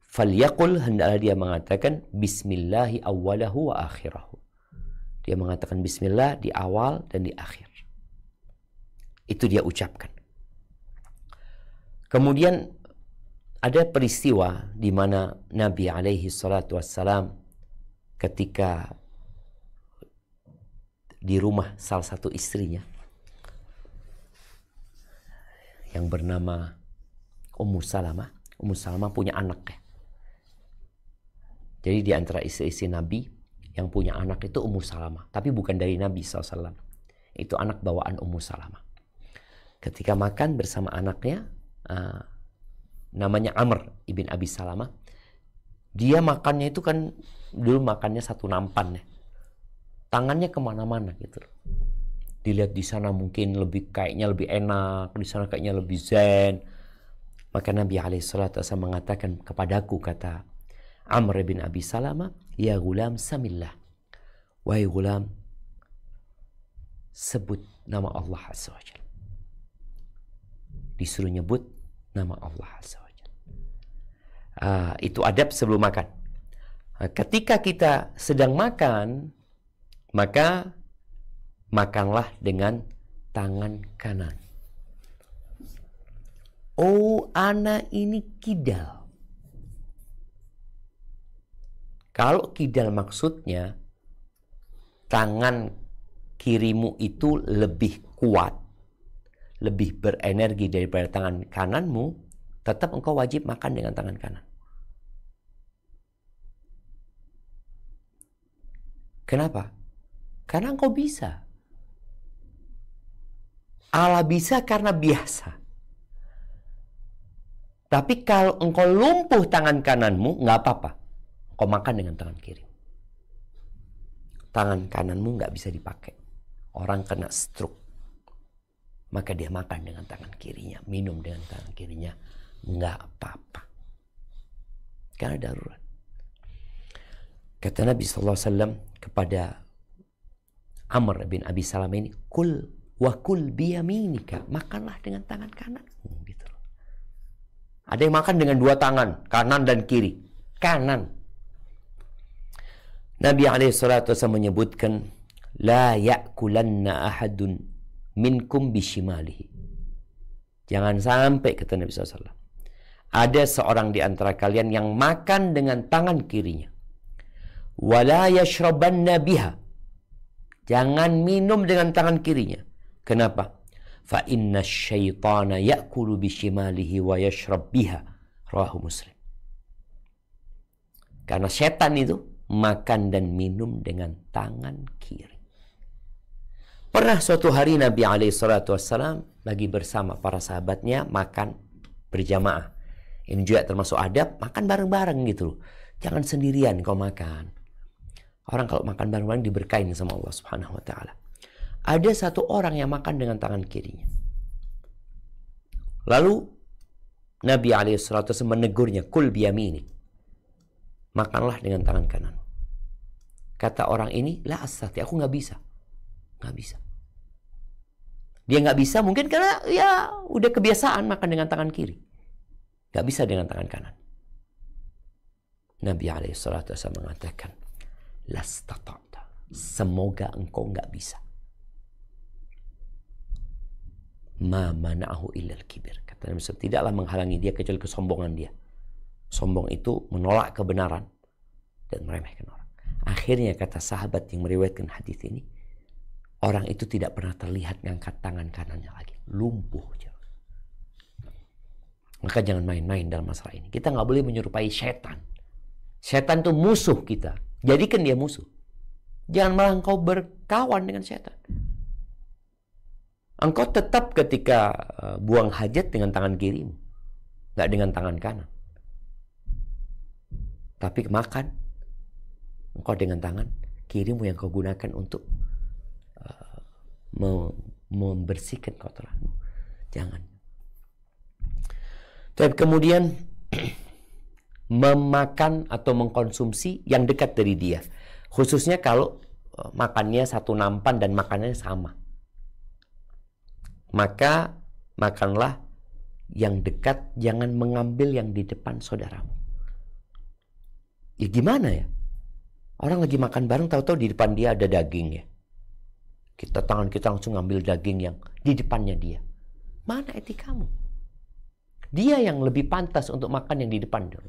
falyaqul, hendaklah dia mengatakan bismillahi awwalahu wa akhirahu. Dia mengatakan bismillah di awal dan di akhir. Itu dia ucapkan. Kemudian ada peristiwa di mana Nabi alaihi salatu wassalam ketika di rumah salah satu istrinya yang bernama Ummu Salamah. Ummu Salamah punya anak ya. Jadi di antara istri-istri Nabi yang punya anak itu Ummu Salamah, tapi bukan dari Nabi SAW. Itu anak bawaan Ummu Salamah. Ketika makan bersama anaknya, namanya Amr ibn Abi Salamah, dia makannya itu kan dulu makannya satu nampan ya. Tangannya kemana-mana gitu. Dilihat di sana mungkin kayaknya lebih enak, di sana kayaknya lebih zen. Maka Nabi alaihissalatu wasallam mengatakan kepadaku, kata Amr bin Abi Salamah, ya gulam samillah, wahai gulam, sebut nama Allah azza wa jalla. Disuruh nyebut nama Allah azza wa jalla. Itu adab sebelum makan. Ketika kita sedang makan, maka makanlah dengan tangan kanan. Oh, ana ini kidal. Kalau kidal maksudnya tangan kirimu itu lebih kuat, lebih berenergi daripada tangan kananmu, tetap engkau wajib makan dengan tangan kanan. Kenapa? Karena engkau bisa. Allah bisa karena biasa. Tapi kalau engkau lumpuh tangan kananmu, nggak apa-apa. Engkau makan dengan tangan kiri. Tangan kananmu nggak bisa dipakai. Orang kena stroke, maka dia makan dengan tangan kirinya, minum dengan tangan kirinya, nggak apa-apa. Karena darurat. Kata Nabi SAW kepada Amr bin Abi Salamah ini, kul wa kul biyaminika, makanlah dengan tangan kanan. Gitu. Ada yang makan dengan dua tangan, kanan dan kiri. Kanan. Nabi alaihissalatu wasallam menyebutkan, la ya'kulanna ahadun minkum bishimalihi. Jangan sampai, kata Nabi SAW, ada seorang di antara kalian yang makan dengan tangan kirinya. Wala yashrabanna biha. Jangan minum dengan tangan kirinya. Kenapa? Fa inna syaitana ya'kulu bishimalihi wa yashrab biha. Rawahu Muslim. Karena setan itu makan dan minum dengan tangan kiri. Pernah suatu hari Nabi SAW lagi bersama para sahabatnya makan berjamaah. Ini juga termasuk adab, makan bareng-bareng gitu loh. Jangan sendirian kau makan. Orang kalau makan bareng-bareng diberkahin sama Allah Subhanahu wa taala. Ada satu orang yang makan dengan tangan kirinya. Lalu Nabi SAW menegurnya, kul biyamini. Makanlah dengan tangan kanan. Kata orang ini, la astati, aku nggak bisa. Nggak bisa. Dia nggak bisa mungkin karena ya udah kebiasaan makan dengan tangan kiri. Nggak bisa dengan tangan kanan. Nabi SAW mengatakan, lastata'ta, semoga engkau nggak bisa. Ma mana'ahu illal kibir. Kata Nabi SAW, tidaklah menghalangi dia kecuali kesombongan dia. Sombong itu menolak kebenaran dan meremehkan orang. Akhirnya kata sahabat yang meriwayatkan hadis ini, orang itu tidak pernah terlihat ngangkat tangan kanannya lagi. Lumpuh. Maka jangan main-main dalam masalah ini. Kita nggak boleh menyerupai setan. Setan itu musuh kita. Jadikan dia musuh. Jangan malah engkau berkawan dengan setan. Engkau tetap ketika buang hajat dengan tangan kirimu, nggak dengan tangan kanan. Tapi makan, engkau dengan tangan kirimu yang kau gunakan untuk membersihkan kotoranmu. Jangan. Tapi kemudian memakan atau mengkonsumsi yang dekat dari dia. Khususnya kalau makannya satu nampan dan makanannya sama. Maka makanlah yang dekat, jangan mengambil yang di depan saudaramu. Ya gimana ya? Orang lagi makan bareng, tahu-tahu di depan dia ada daging ya. Tangan kita langsung ngambil daging yang di depannya dia. Mana etikamu? Dia yang lebih pantas untuk makan yang di depan dulu.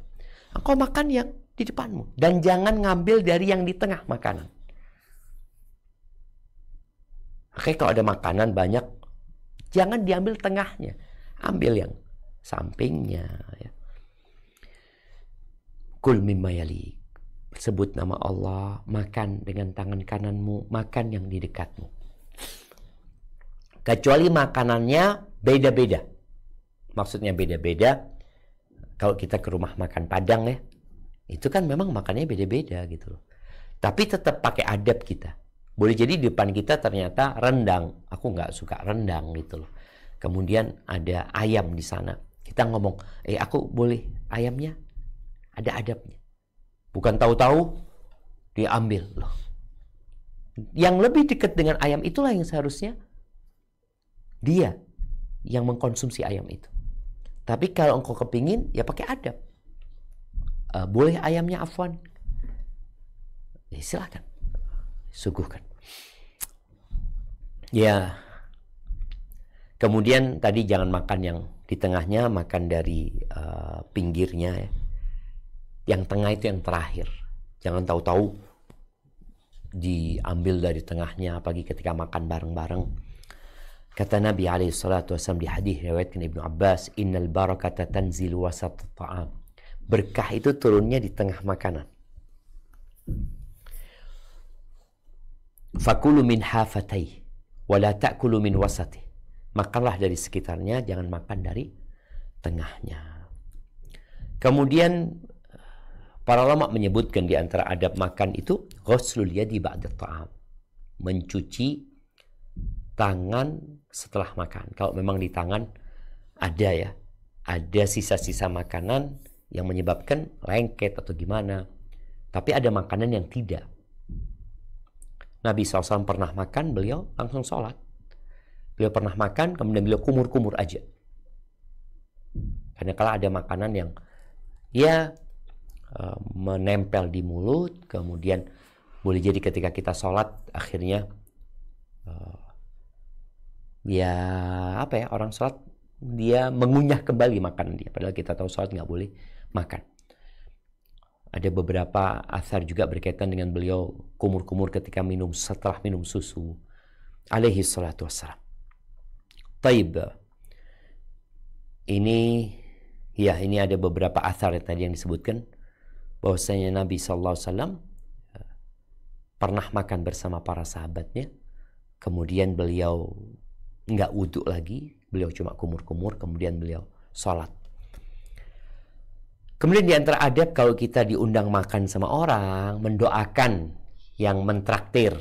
Engkau makan yang di depanmu. Dan jangan ngambil dari yang di tengah makanan. Oke, kalau ada makanan banyak, jangan diambil tengahnya. Ambil yang sampingnya. Ya. Kul mimma yalik. Sebut nama Allah, makan dengan tangan kananmu, makan yang di dekatmu. Kecuali makanannya beda-beda. Maksudnya beda-beda. Kalau kita ke rumah makan Padang ya, itu kan memang makannya beda-beda gitu loh. Tapi tetap pakai adab kita. Boleh jadi di depan kita ternyata rendang. Aku nggak suka rendang gitu loh. Kemudian ada ayam di sana. Kita ngomong, aku boleh ayamnya? Ada adabnya. Bukan tahu-tahu diambil loh. Yang lebih dekat dengan ayam itulah yang seharusnya dia yang mengkonsumsi ayam itu. Tapi kalau engkau kepingin, ya pakai adab. Boleh ayamnya afwan? Ya, silakan. Suguhkan. Ya. Kemudian tadi jangan makan yang di tengahnya, makan dari pinggirnya ya. Yang tengah itu yang terakhir. Jangan tahu-tahu diambil dari tengahnya, apalagi ketika makan bareng-bareng. Kata Nabi SAW di hadis riwayatkan Ibnu Abbas, Innal barakata tanzilu wasat ta'am. Berkah itu turunnya di tengah makanan. Fakulu min hafatayh, wala ta'kulu min wasatih. Makanlah dari sekitarnya, jangan makan dari tengahnya. Kemudian para ulama menyebutkan di antara adab makan itu ghuslul yadi ba'da ta'am. Mencuci tangan setelah makan. Kalau memang di tangan ada sisa-sisa makanan yang menyebabkan lengket atau gimana. Tapi ada makanan yang tidak. Nabi SAW pernah makan, beliau langsung sholat. Beliau pernah makan, kemudian beliau kumur-kumur aja. Karena kalau ada makanan yang menempel di mulut, kemudian boleh jadi ketika kita sholat akhirnya orang sholat dia mengunyah kembali makanan dia, padahal kita tahu sholat nggak boleh makan. Ada beberapa athar juga berkaitan dengan beliau kumur-kumur ketika setelah minum susu alaihi salatu wassalam. Taib, ini ada beberapa athar tadi yang disebutkan bahwasanya Nabi SAW pernah makan bersama para sahabatnya, kemudian beliau nggak wudhu lagi, beliau cuma kumur-kumur, kemudian beliau sholat. Kemudian di antara adab kalau kita diundang makan sama orang, mendoakan yang mentraktir,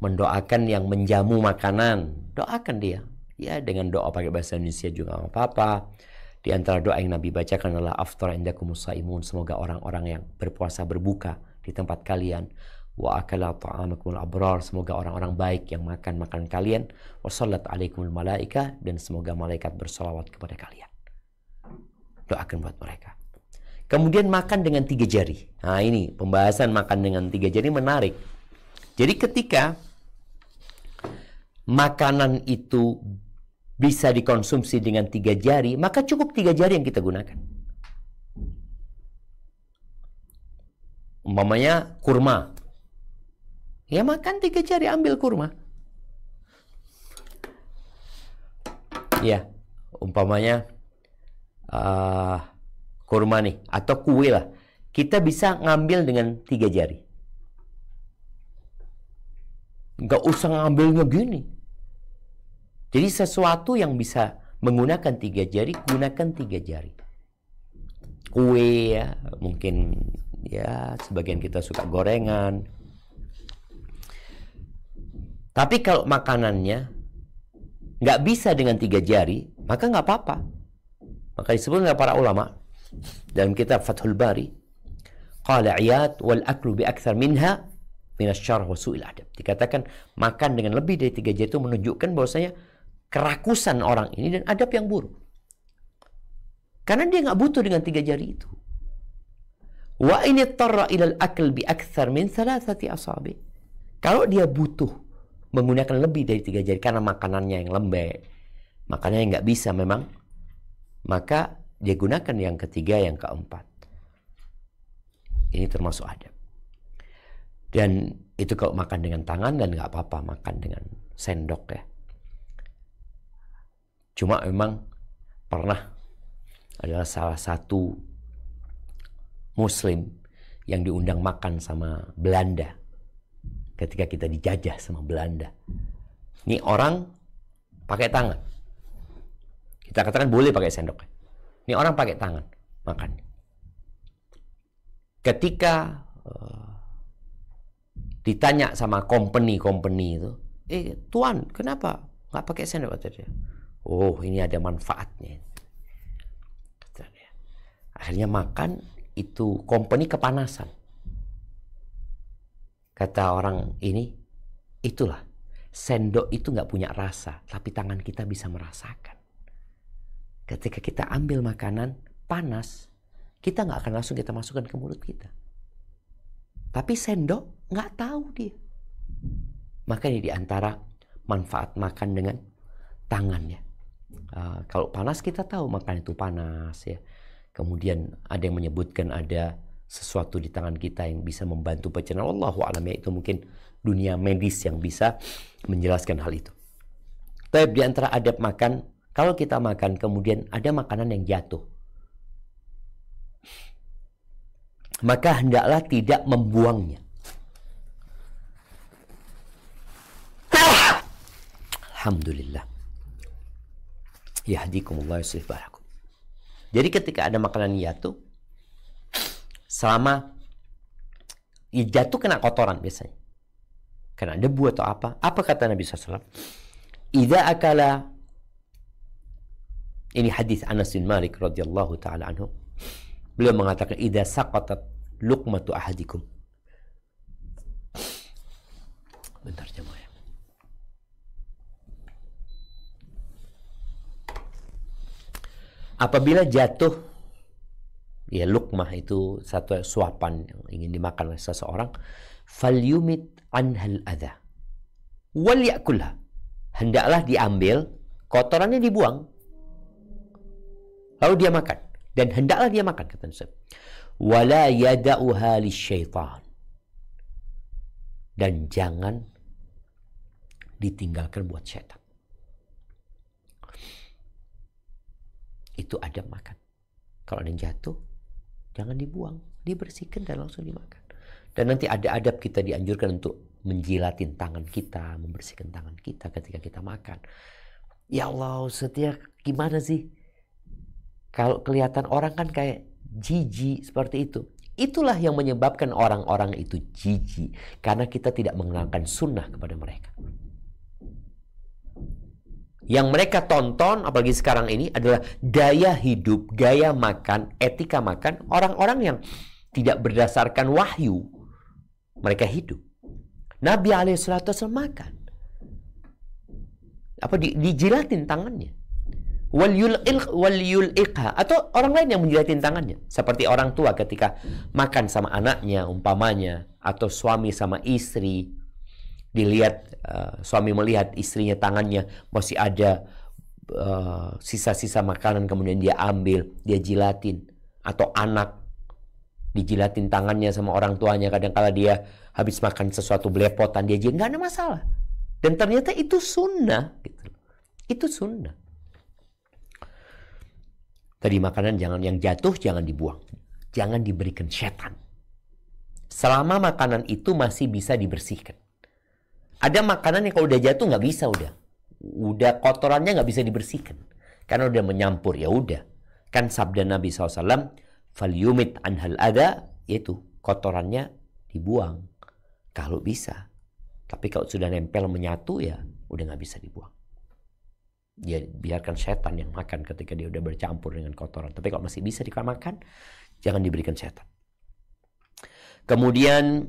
mendoakan yang menjamu makanan, doakan dia. Ya dengan doa pakai bahasa Indonesia juga nggak apa-apa. Di antara doa yang Nabi bacakan adalah aftar indakumus saimun, semoga orang-orang yang berpuasa berbuka di tempat kalian. Wa akala ta'amakumul abrar, semoga orang-orang baik yang makan makanan kalian. Wa sallat alaikumul malaika, dan semoga malaikat bersalawat kepada kalian. Doakan buat mereka. Kemudian makan dengan 3 jari. Nah ini pembahasan makan dengan 3 jari menarik. Jadi ketika makanan itu bisa dikonsumsi dengan 3 jari, maka cukup 3 jari yang kita gunakan. Umpamanya kurma. Ya makan 3 jari, ambil kurma. Ya, umpamanya kurma nih, atau kue lah. Kita bisa ngambil dengan 3 jari. Nggak usah ngambilnya gini. Jadi sesuatu yang bisa menggunakan 3 jari, gunakan 3 jari. Kue ya, mungkin ya sebagian kita suka gorengan. Tapi kalau makanannya nggak bisa dengan 3 jari, maka nggak apa-apa. Maka disebut oleh para ulama, Dalam kitab Fathul Bari, qala Iyad wal aklu bi akthar minha min asy-syarh wa su'il adab. Dikatakan makan dengan lebih dari 3 jari itu menunjukkan bahwasanya kerakusan orang ini dan adab yang buruk. Karena dia nggak butuh dengan 3 jari itu. Wa in ittara ila al-akl bi akthar min 3 asabi. Kalau dia butuh menggunakan lebih dari 3 jari karena makanannya yang lembek, makanannya yang nggak bisa memang, maka dia gunakan yang ketiga, yang keempat. Ini termasuk adab. Dan itu kalau makan dengan tangan dan nggak apa-apa makan dengan sendok ya. Cuma memang pernah adalah salah satu Muslim yang diundang makan sama Belanda ketika kita dijajah sama Belanda. Ini orang pakai tangan. Kita katakan boleh pakai sendok. Ini orang pakai tangan makan. Ketika ditanya sama company itu, tuan, kenapa nggak pakai sendok? Kata dia. Oh, ini ada manfaatnya. Kata dia. Akhirnya makan, itu company kepanasan. Kata orang ini, itulah sendok itu nggak punya rasa, tapi tangan kita bisa merasakan. Ketika kita ambil makanan panas, kita nggak akan langsung kita masukkan ke mulut kita. Tapi sendok nggak tahu dia. Makanya di antara manfaat makan dengan tangannya. Kalau panas kita tahu makan itu panas ya. Kemudian ada yang menyebutkan ada sesuatu di tangan kita yang bisa membantu pencernaan. Wallahu a'lam, ya, itu mungkin dunia medis yang bisa menjelaskan hal itu. Tapi di antara adab makan, kalau kita makan kemudian ada makanan yang jatuh, maka hendaklah tidak membuangnya. Alhamdulillah. Yahdikumullah yuslih balakum. Jadi ketika ada makanan jatuh, selama jatuh kena kotoran biasanya, kena debu atau apa kata Nabi SAW? Idza akala, ini hadis Anas bin Malik radhiyallahu taala anhu. Beliau mengatakan idza saqatat luqmatu ahadikum. Bentar jemaah. Apabila jatuh, ya luqmah itu satu suapan yang ingin dimakan oleh seseorang, falyumit anhal adha wal yakulha, hendaklah diambil, kotorannya dibuang, lalu dia makan, dan hendaklah dia makan, kata Nabi. Wala yada'uha lisyaitan, dan jangan ditinggalkan buat syaitan. Itu adab makan. Kalau ada yang jatuh, jangan dibuang, dibersihkan dan langsung dimakan. Dan nanti ada adab, kita dianjurkan untuk menjilatin tangan kita, membersihkan tangan kita ketika kita makan. Ya Allah, setia gimana sih? Kalau kelihatan orang kan kayak jijik seperti itu. Itulah yang menyebabkan orang-orang itu jijik, karena kita tidak mengenalkan sunnah kepada mereka. Yang mereka tonton, apalagi sekarang ini, adalah gaya hidup, gaya makan, etika makan orang-orang yang tidak berdasarkan wahyu mereka hidup. Nabi SAW makan, dijilatin tangannya, wal yul'iqha, atau orang lain yang menjilatin tangannya, seperti orang tua ketika makan sama anaknya umpamanya, atau suami sama istri. Dilihat, suami melihat istrinya tangannya masih ada sisa-sisa makanan, kemudian dia ambil, dia jilatin. Atau anak dijilatin tangannya sama orang tuanya, kadang-kala dia habis makan sesuatu belepotan, dia jilat, nggak ada masalah. Dan ternyata itu sunnah gitu. Itu sunnah. Tadi makanan jangan, yang jatuh jangan dibuang, jangan diberikan setan, selama makanan itu masih bisa dibersihkan. Ada makanan yang kalau udah jatuh nggak bisa, udah kotorannya nggak bisa dibersihkan karena udah menyampur. Ya udah, kan sabda Nabi SAW, falyumit anhal adha, yaitu kotorannya dibuang kalau bisa. Tapi kalau sudah nempel menyatu, ya udah nggak bisa dibuang. Ya biarkan setan yang makan ketika dia udah bercampur dengan kotoran. Tapi kalau masih bisa dimakan, jangan diberikan setan. Kemudian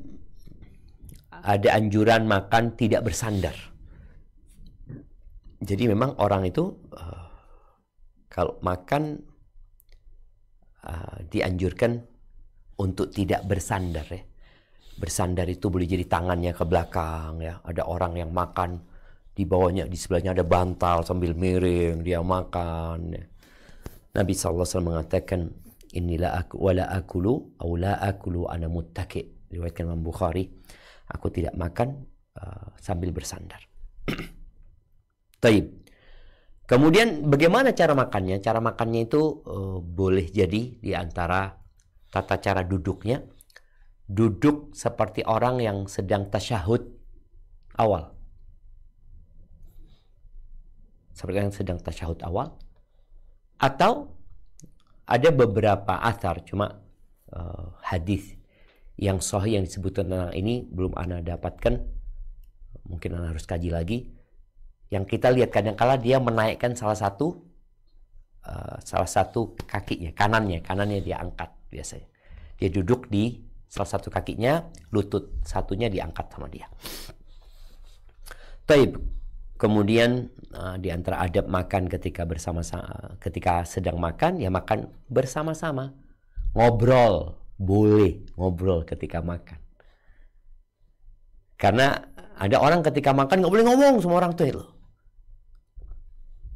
ada anjuran makan tidak bersandar. Jadi memang orang itu kalau makan dianjurkan untuk tidak bersandar ya. Bersandar itu boleh jadi tangannya ke belakang ya. Ada orang yang makan di bawahnya, di sebelahnya ada bantal sambil miring dia makan ya. Nabi SAW mengatakan, inilah aku wala akulu aw la akulu ana muttaki. Riwayatkan Imam Bukhari, aku tidak makan sambil bersandar. Taib. Kemudian bagaimana cara makannya? Cara makannya itu boleh jadi di antara tata cara duduknya, duduk seperti orang yang sedang tasyahud awal. Seperti yang sedang tasyahud awal. Atau ada beberapa athar, cuma hadis yang sahih yang disebutkan tentang ini belum ana dapatkan. Mungkin ana harus kaji lagi. Yang kita lihat kadang-kala dia menaikkan salah satu kakinya, kanannya dia angkat biasanya. Dia duduk di salah satu kakinya, lutut satunya diangkat sama dia. Taib. Kemudian di antara adab makan ketika ketika sedang makan, ya makan bersama-sama. Ngobrol, boleh ngobrol ketika makan. Karena ada orang ketika makan nggak boleh ngomong sama orang tuh.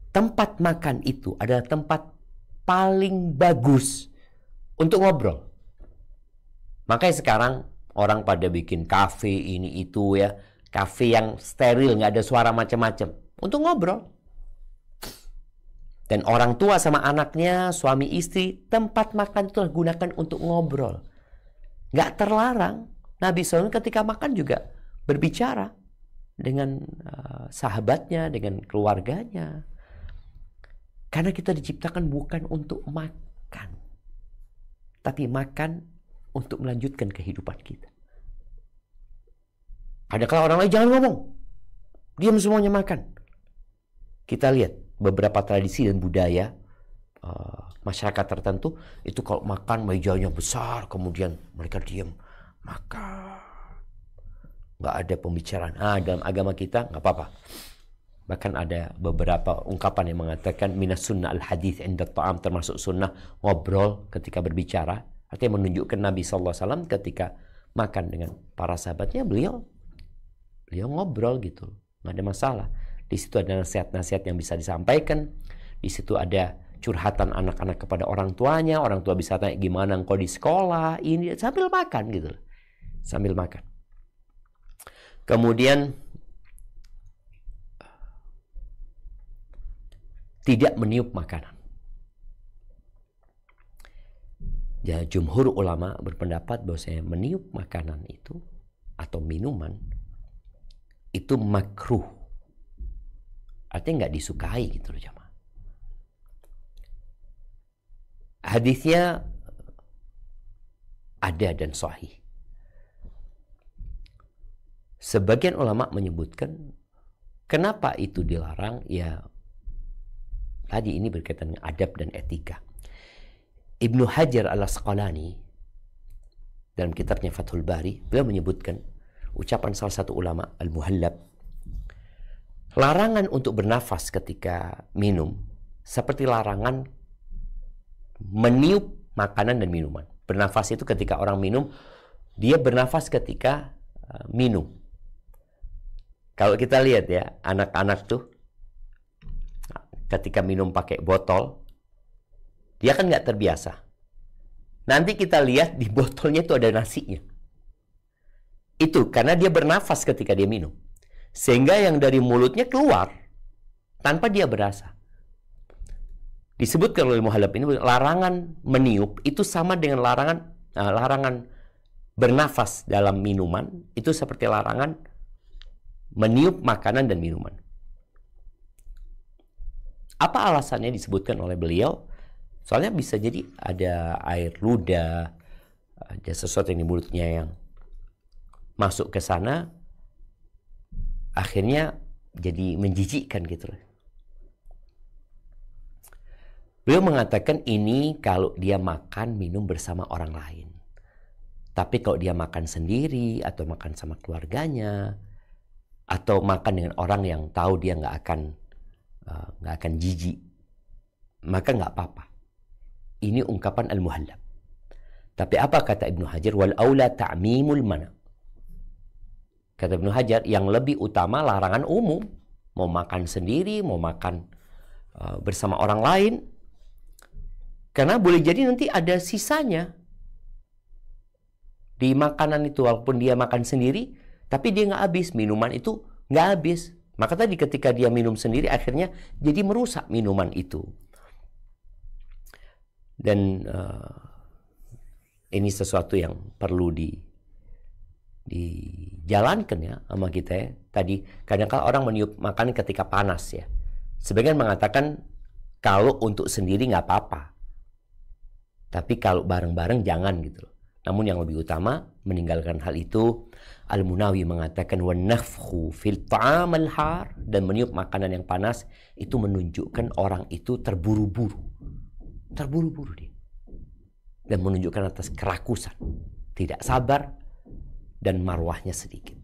Tempat makan itu adalah tempat paling bagus untuk ngobrol. Makanya sekarang orang pada bikin kafe ini itu ya. Kafe yang steril, nggak ada suara macam-macam. Untuk ngobrol. Dan orang tua sama anaknya, suami istri, tempat makan itu gunakan untuk ngobrol. Nggak terlarang. Nabi SAW ketika makan juga berbicara dengan sahabatnya, dengan keluarganya. Karena kita diciptakan bukan untuk makan. Tapi makan untuk melanjutkan kehidupan kita. Ada kalau orang lain jangan ngomong, diam semuanya makan. Kita lihat beberapa tradisi dan budaya masyarakat tertentu itu kalau makan mejanya besar, kemudian mereka diam makan, nggak ada pembicaraan. Dalam agama kita nggak apa-apa. Bahkan ada beberapa ungkapan yang mengatakan minas sunnah al hadits inda ta'am, termasuk sunnah ngobrol ketika berbicara. Artinya menunjukkan Nabi SAW ketika makan dengan para sahabatnya, beliau ngobrol gitu, nggak ada masalah. Di situ ada nasihat-nasihat yang bisa disampaikan. Di situ ada curhatan anak-anak kepada orang tuanya. Orang tua bisa tanya gimana engkau di sekolah, ini sambil makan gitu, sambil makan. Kemudian tidak meniup makanan. Ya, jumhur ulama berpendapat bahwasanya meniup makanan itu atau minuman itu makruh. Artinya nggak disukai gitu loh jamaah. Hadisnya ada dan sahih. Sebagian ulama menyebutkan kenapa itu dilarang, ya tadi ini berkaitan dengan adab dan etika. Ibnu Hajar al-Asqalani dalam kitabnya Fathul Bari, beliau menyebutkan ucapan salah satu ulama Al-Muhallab, larangan untuk bernafas ketika minum seperti larangan meniup makanan dan minuman. Bernafas itu ketika orang minum, dia bernafas ketika minum. Kalau kita lihat ya, anak-anak tuh ketika minum pakai botol, dia kan nggak terbiasa. Nanti kita lihat di botolnya itu ada nasinya. Itu karena dia bernafas ketika dia minum. Sehingga yang dari mulutnya keluar tanpa dia berasa. Disebutkan oleh Muhallab ini, larangan meniup itu sama dengan larangan bernafas dalam minuman. Itu seperti larangan meniup makanan dan minuman. Apa alasannya disebutkan oleh beliau? Soalnya bisa jadi ada air ludah, ada sesuatu yang di mulutnya yang masuk ke sana, akhirnya jadi menjijikkan gitu. Beliau mengatakan ini kalau dia makan minum bersama orang lain. Tapi kalau dia makan sendiri atau makan sama keluarganya atau makan dengan orang yang tahu dia nggak akan jijik, maka nggak apa-apa. Ini ungkapan Al-Muhallab. Tapi apa kata Ibnu Hajar? Wal aula ta'mimul mana. Kata Ibnu Hajar, yang lebih utama larangan umum. Mau makan sendiri, mau makan bersama orang lain. Karena boleh jadi nanti ada sisanya di makanan itu. Walaupun dia makan sendiri, tapi dia nggak habis. Minuman itu nggak habis. Maka tadi ketika dia minum sendiri, akhirnya jadi merusak minuman itu. Dan ini sesuatu yang perlu dijalankan ya sama kita ya. Tadi kadang-kadang orang meniup makanan ketika panas ya. Sebagian mengatakan kalau untuk sendiri nggak apa-apa. Tapi kalau bareng-bareng jangan gitu loh. Namun yang lebih utama meninggalkan hal itu. Al-Munawi mengatakan wanafkhu fil ta'am al-har, dan meniup makanan yang panas itu menunjukkan orang itu terburu-buru dia, dan menunjukkan atas kerakusan, tidak sabar, dan marwahnya sedikit.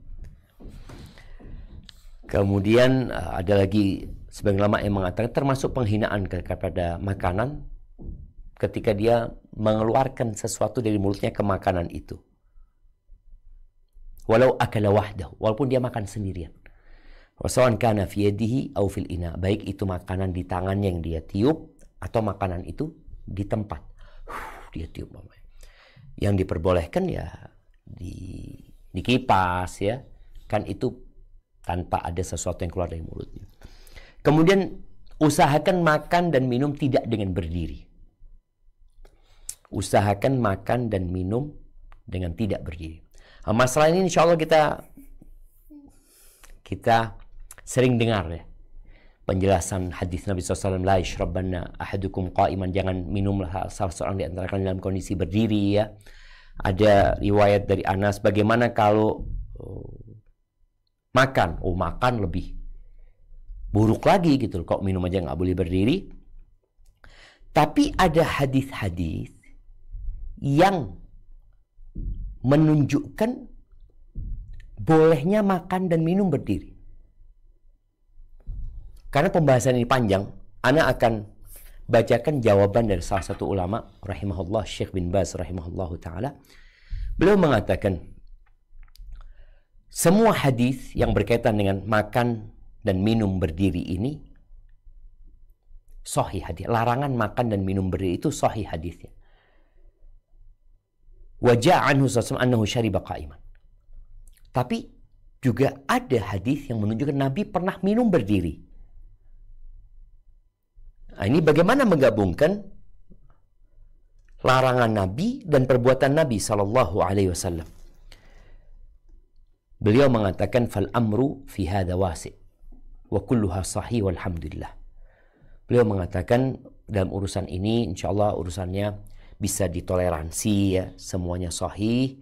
Kemudian ada lagi sebagian ulama yang mengatakan termasuk penghinaan kepada makanan ketika dia mengeluarkan sesuatu dari mulutnya ke makanan itu. Walau akala wahdahu, walaupun dia makan sendirian. Wasawan kana fi yadihi aw fil ina, baik itu makanan di tangannya yang dia tiup atau makanan itu di tempat. Dia tiup mamanya. Yang diperbolehkan ya dikipas ya. Kan itu tanpa ada sesuatu yang keluar dari mulutnya. Kemudian usahakan makan dan minum tidak dengan berdiri. Usahakan makan dan minum dengan tidak berdiri. Nah, masalah ini insya Allah kita sering dengar ya. Penjelasan hadis Nabi SAW, la yashrabanna ahadukum qa'iman, jangan minumlah salah seorang di antara kalian dalam kondisi berdiri ya. Ada riwayat dari Anas, bagaimana kalau makan lebih buruk lagi gitu, kok minum aja nggak boleh berdiri. Tapi ada hadis-hadis yang menunjukkan bolehnya makan dan minum berdiri. Karena pembahasan ini panjang, ana akan bacakan jawaban dari salah satu ulama rahimahullah, Syekh bin Baz rahimahullahu taala. Beliau mengatakan semua hadis yang berkaitan dengan makan dan minum berdiri ini sahih hadis. Larangan makan dan minum berdiri itu sahih hadisnya. Wa ja'a anhu sallallahu annahu syariba qa'iman. Tapi juga ada hadis yang menunjukkan Nabi pernah minum berdiri. Nah, ini bagaimana menggabungkan larangan Nabi dan perbuatan Nabi sallallahu alaihi wasallam. Beliau mengatakan fal amru fi hadza wasi' wa kulluha sahih walhamdulillah. Beliau mengatakan dalam urusan ini insyaallah urusannya bisa ditoleransi ya, semuanya sahih.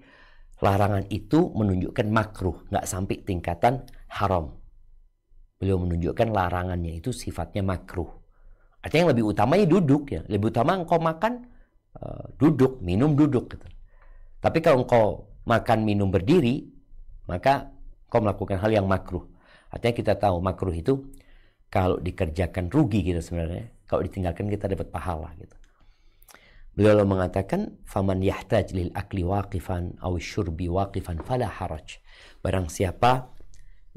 Larangan itu menunjukkan makruh, nggak sampai tingkatan haram. Beliau menunjukkan larangannya itu sifatnya makruh. Artinya yang lebih utamanya duduk ya, lebih utama engkau makan duduk, minum duduk gitu. Tapi kalau engkau makan minum berdiri, maka engkau melakukan hal yang makruh. Artinya kita tahu makruh itu kalau dikerjakan rugi gitu sebenarnya, kalau ditinggalkan kita dapat pahala gitu. Beliau mengatakan faman yahtaj lil akli waqifan aw syurbi waqifan fala haraj. Barang siapa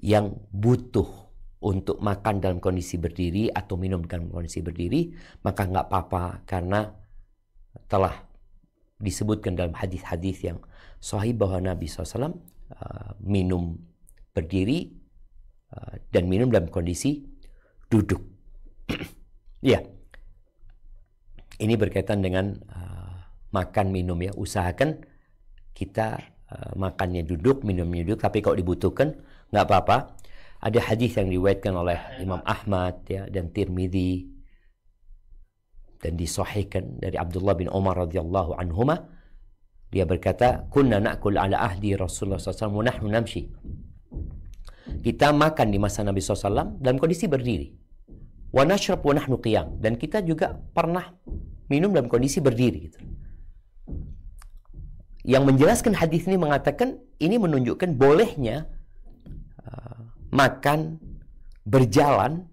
yang butuh untuk makan dalam kondisi berdiri atau minum dalam kondisi berdiri, maka nggak apa-apa karena telah disebutkan dalam hadis-hadis yang sahih bahwa Nabi SAW minum berdiri dan minum dalam kondisi duduk. Ya. Ini berkaitan dengan makan minum ya. Usahakan kita makannya duduk, minumnya duduk. Tapi kalau dibutuhkan nggak apa-apa. Ada hadis yang diriwayatkan oleh Imam Ahmad ya, dan Tirmidzi dan disahihkan dari Abdullah bin Umar radhiyallahu anhuma. Dia berkata, "Kunna na'kul ala ahdi Rasulullah SAW wa nahnu namshi." Kita makan di masa Nabi SAW dalam kondisi berdiri. Wa nashrab wa nahnu qiyam, dan kita juga pernah minum dalam kondisi berdiri gitu. Yang menjelaskan hadis ini mengatakan ini menunjukkan bolehnya makan berjalan.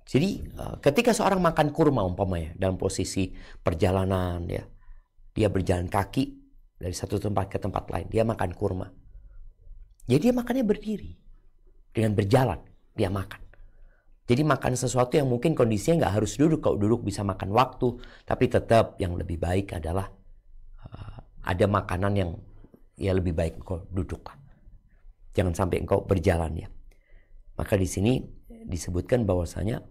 Jadi ketika seorang makan kurma umpamanya dalam posisi perjalanan, ya, dia berjalan kaki dari satu tempat ke tempat lain, dia makan kurma. Jadi dia makannya berdiri, dengan berjalan dia makan. Jadi makan sesuatu yang mungkin kondisinya nggak harus duduk. Kalau duduk bisa makan waktu, tapi tetap yang lebih baik adalah ada makanan yang ya lebih baik engkau duduk lah. Jangan sampai engkau berjalan ya. Maka di sini disebutkan bahwasanya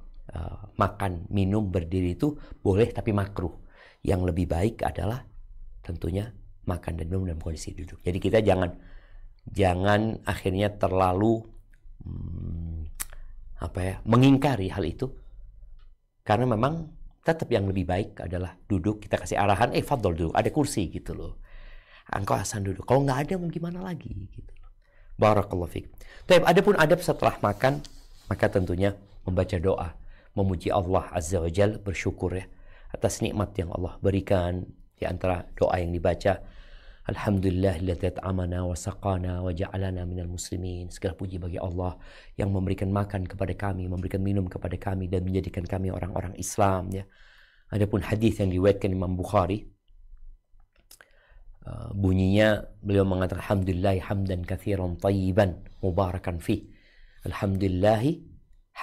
makan minum berdiri itu boleh tapi makruh. Yang lebih baik adalah tentunya makan dan minum dalam kondisi duduk. Jadi kita jangan akhirnya terlalu mengingkari hal itu. Karena memang tetap yang lebih baik adalah duduk. Kita kasih arahan, fadol duduk, ada kursi gitu loh. Engkau asan duduk. Kalau nggak ada, gimana lagi gitu. Barakallahu fiik. Tapi adapun adab setelah makan, maka tentunya membaca doa, memuji Allah Azza wa Jalla, bersyukur ya atas nikmat yang Allah berikan. Di antara doa yang dibaca, Alhamdulillahilladzi at'amana wa saqana wa ja'alana minal muslimin. Segala puji bagi Allah yang memberikan makan kepada kami, memberikan minum kepada kami, dan menjadikan kami orang-orang Islam ya. Adapun hadis yang diriwayatkan Imam Bukhari, bunyinya beliau mengatakan alhamdulillah hamdan katsiran thayyiban mubarakan fi. Alhamdulillah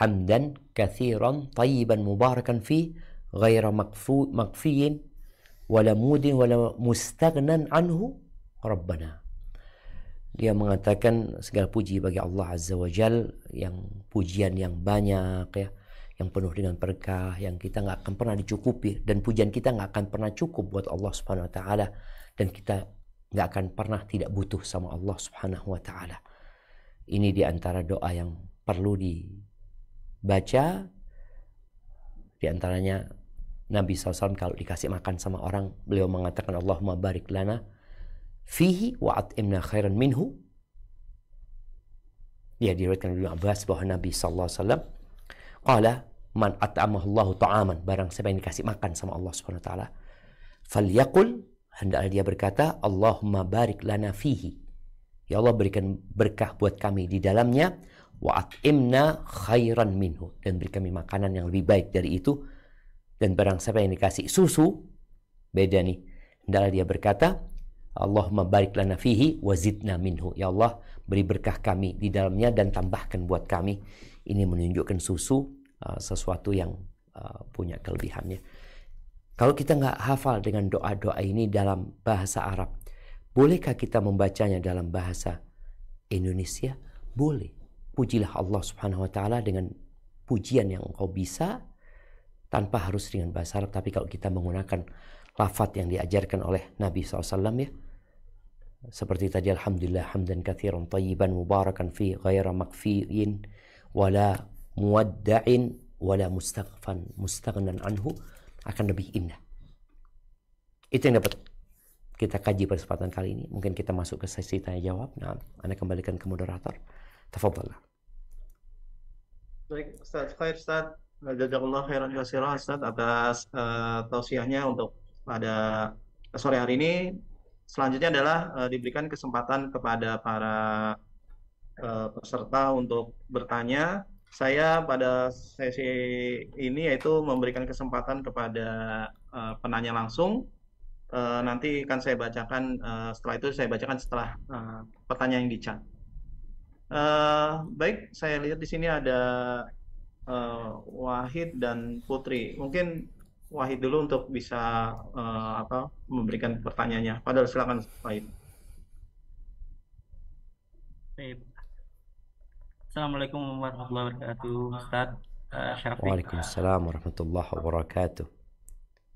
hamdan katsiran thayyiban mubarakan fi ghaira makfiyin wala mudin wala mustaghnan anhu rabbana. Dia mengatakan segala puji bagi Allah Azza wa Jal, yang pujian yang banyak ya, yang penuh dengan berkah, yang kita nggak akan pernah dicukupi, dan pujian kita nggak akan pernah cukup buat Allah Subhanahu wa Ta'ala, dan kita nggak akan pernah tidak butuh sama Allah Subhanahu wa Ta'ala. Ini di antara doa yang perlu dibaca. Di antaranya Nabi SAW kalau dikasih makan sama orang, beliau mengatakan Allahumma barik lana fihi wa at'imna khairan minhu. Ya, diriwayatkan oleh Abbas bahwa Nabi SAW qala man at'amahu Allahu ta'aman, barang siapa yang dikasih makan sama Allah Subhanahu wa Ta'ala, falyaqul, hendaklah dia berkata, Allahumma barik lana fihi, ya Allah berikan berkah buat kami di dalamnya, wa at'imna khairan minhu, dan beri kami makanan yang lebih baik dari itu. Dan barang siapa yang dikasih susu, beda nih, hendaklah dia berkata, Allahumma barik lana fihi wa zidna minhu, ya Allah beri berkah kami di dalamnya dan tambahkan buat kami. Ini menunjukkan susu sesuatu yang punya kelebihannya. Kalau kita nggak hafal dengan doa-doa ini dalam bahasa Arab, bolehkah kita membacanya dalam bahasa Indonesia? Boleh. Pujilah Allah Subhanahu wa Ta'ala dengan pujian yang engkau bisa, tanpa harus dengan bahasa Arab. Tapi kalau kita menggunakan lafaz yang diajarkan oleh Nabi SAW ya, seperti tadi, alhamdulillah hamdan katsiran thayyiban mubarakan fi ghaira makfiyin wala muwadda'in wala mustaghnan anhu, akan lebih indah. Itu yang dapat kita kaji pada kesempatan kali ini. Mungkin kita masuk ke sesi tanya jawab. Nah, Anda kembalikan ke moderator. Tafadhal. Baik, Ustaz. Khair, Ustaz. Jazakallah khairan katsiran, Ustaz, atas tausiahnya untuk pada sore hari ini. Selanjutnya adalah diberikan kesempatan kepada para peserta untuk bertanya. Saya pada sesi ini yaitu memberikan kesempatan kepada penanya langsung. Nanti akan saya bacakan, setelah itu saya bacakan setelah pertanyaan yang di chat. Baik, saya lihat di sini ada Wahid dan Putri. Mungkin Wahid dulu untuk bisa memberikan pertanyaannya. Padahal silakan Wahid. Assalamualaikum warahmatullahi wabarakatuh, Ustaz Syafiq. Waalaikumsalam warahmatullahi wabarakatuh.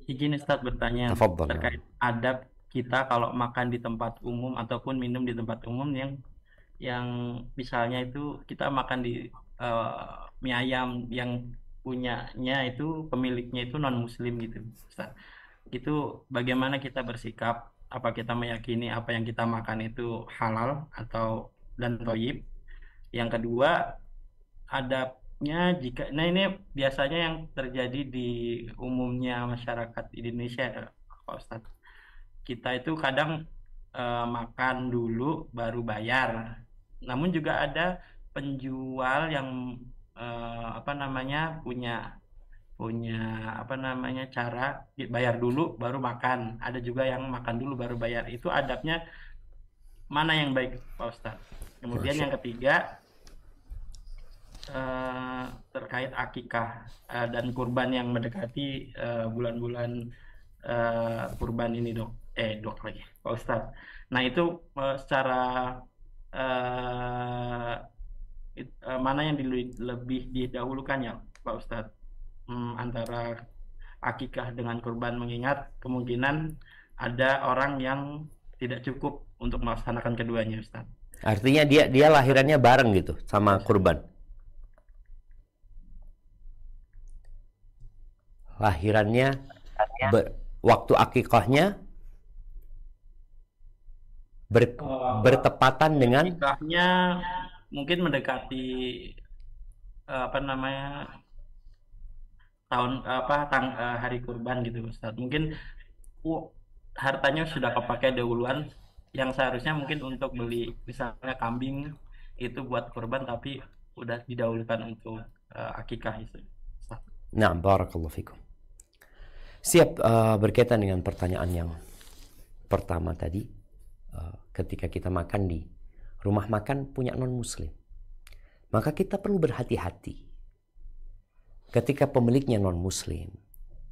Izin Ustaz bertanya Tafadhal. terkait adab kita kalau makan di tempat umum ataupun minum di tempat umum yang misalnya itu kita makan di mie ayam yang punyanya itu pemiliknya itu non muslim gitu, Ustaz. Itu bagaimana kita bersikap? Apa kita meyakini apa yang kita makan itu halal dan thayyib? Yang kedua, adab nah ini biasanya yang terjadi di umumnya masyarakat Indonesia, Pak Ustadz. Kita itu kadang makan dulu baru bayar. Namun juga ada penjual yang apa namanya punya punya apa namanya cara bayar dulu baru makan. Ada juga yang makan dulu baru bayar. Itu adabnya mana yang baik, Pak Ustadz? Kemudian Masya yang ketiga terkait akikah dan kurban yang mendekati bulan-bulan kurban ini dok, dok lagi Pak Ustadz. Nah itu secara eh, mana yang lebih didahulukan ya Pak Ustadz, antara akikah dengan kurban, mengingat kemungkinan ada orang yang tidak cukup untuk melaksanakan keduanya Ustadz. Artinya dia lahirannya bareng gitu sama kurban. Lahirannya waktu akikahnya bertepatan dengan akikahnya mungkin mendekati apa namanya hari kurban gitu Ustadz. Mungkin hartanya sudah kepakai dahuluan yang seharusnya mungkin untuk beli misalnya kambing itu buat kurban, tapi udah didahulukan untuk akikah itu. Nah, barakallahu fikum. Siap, berkaitan dengan pertanyaan yang pertama tadi, ketika kita makan di rumah makan punya non-muslim, maka kita perlu berhati-hati. Ketika pemiliknya non-muslim,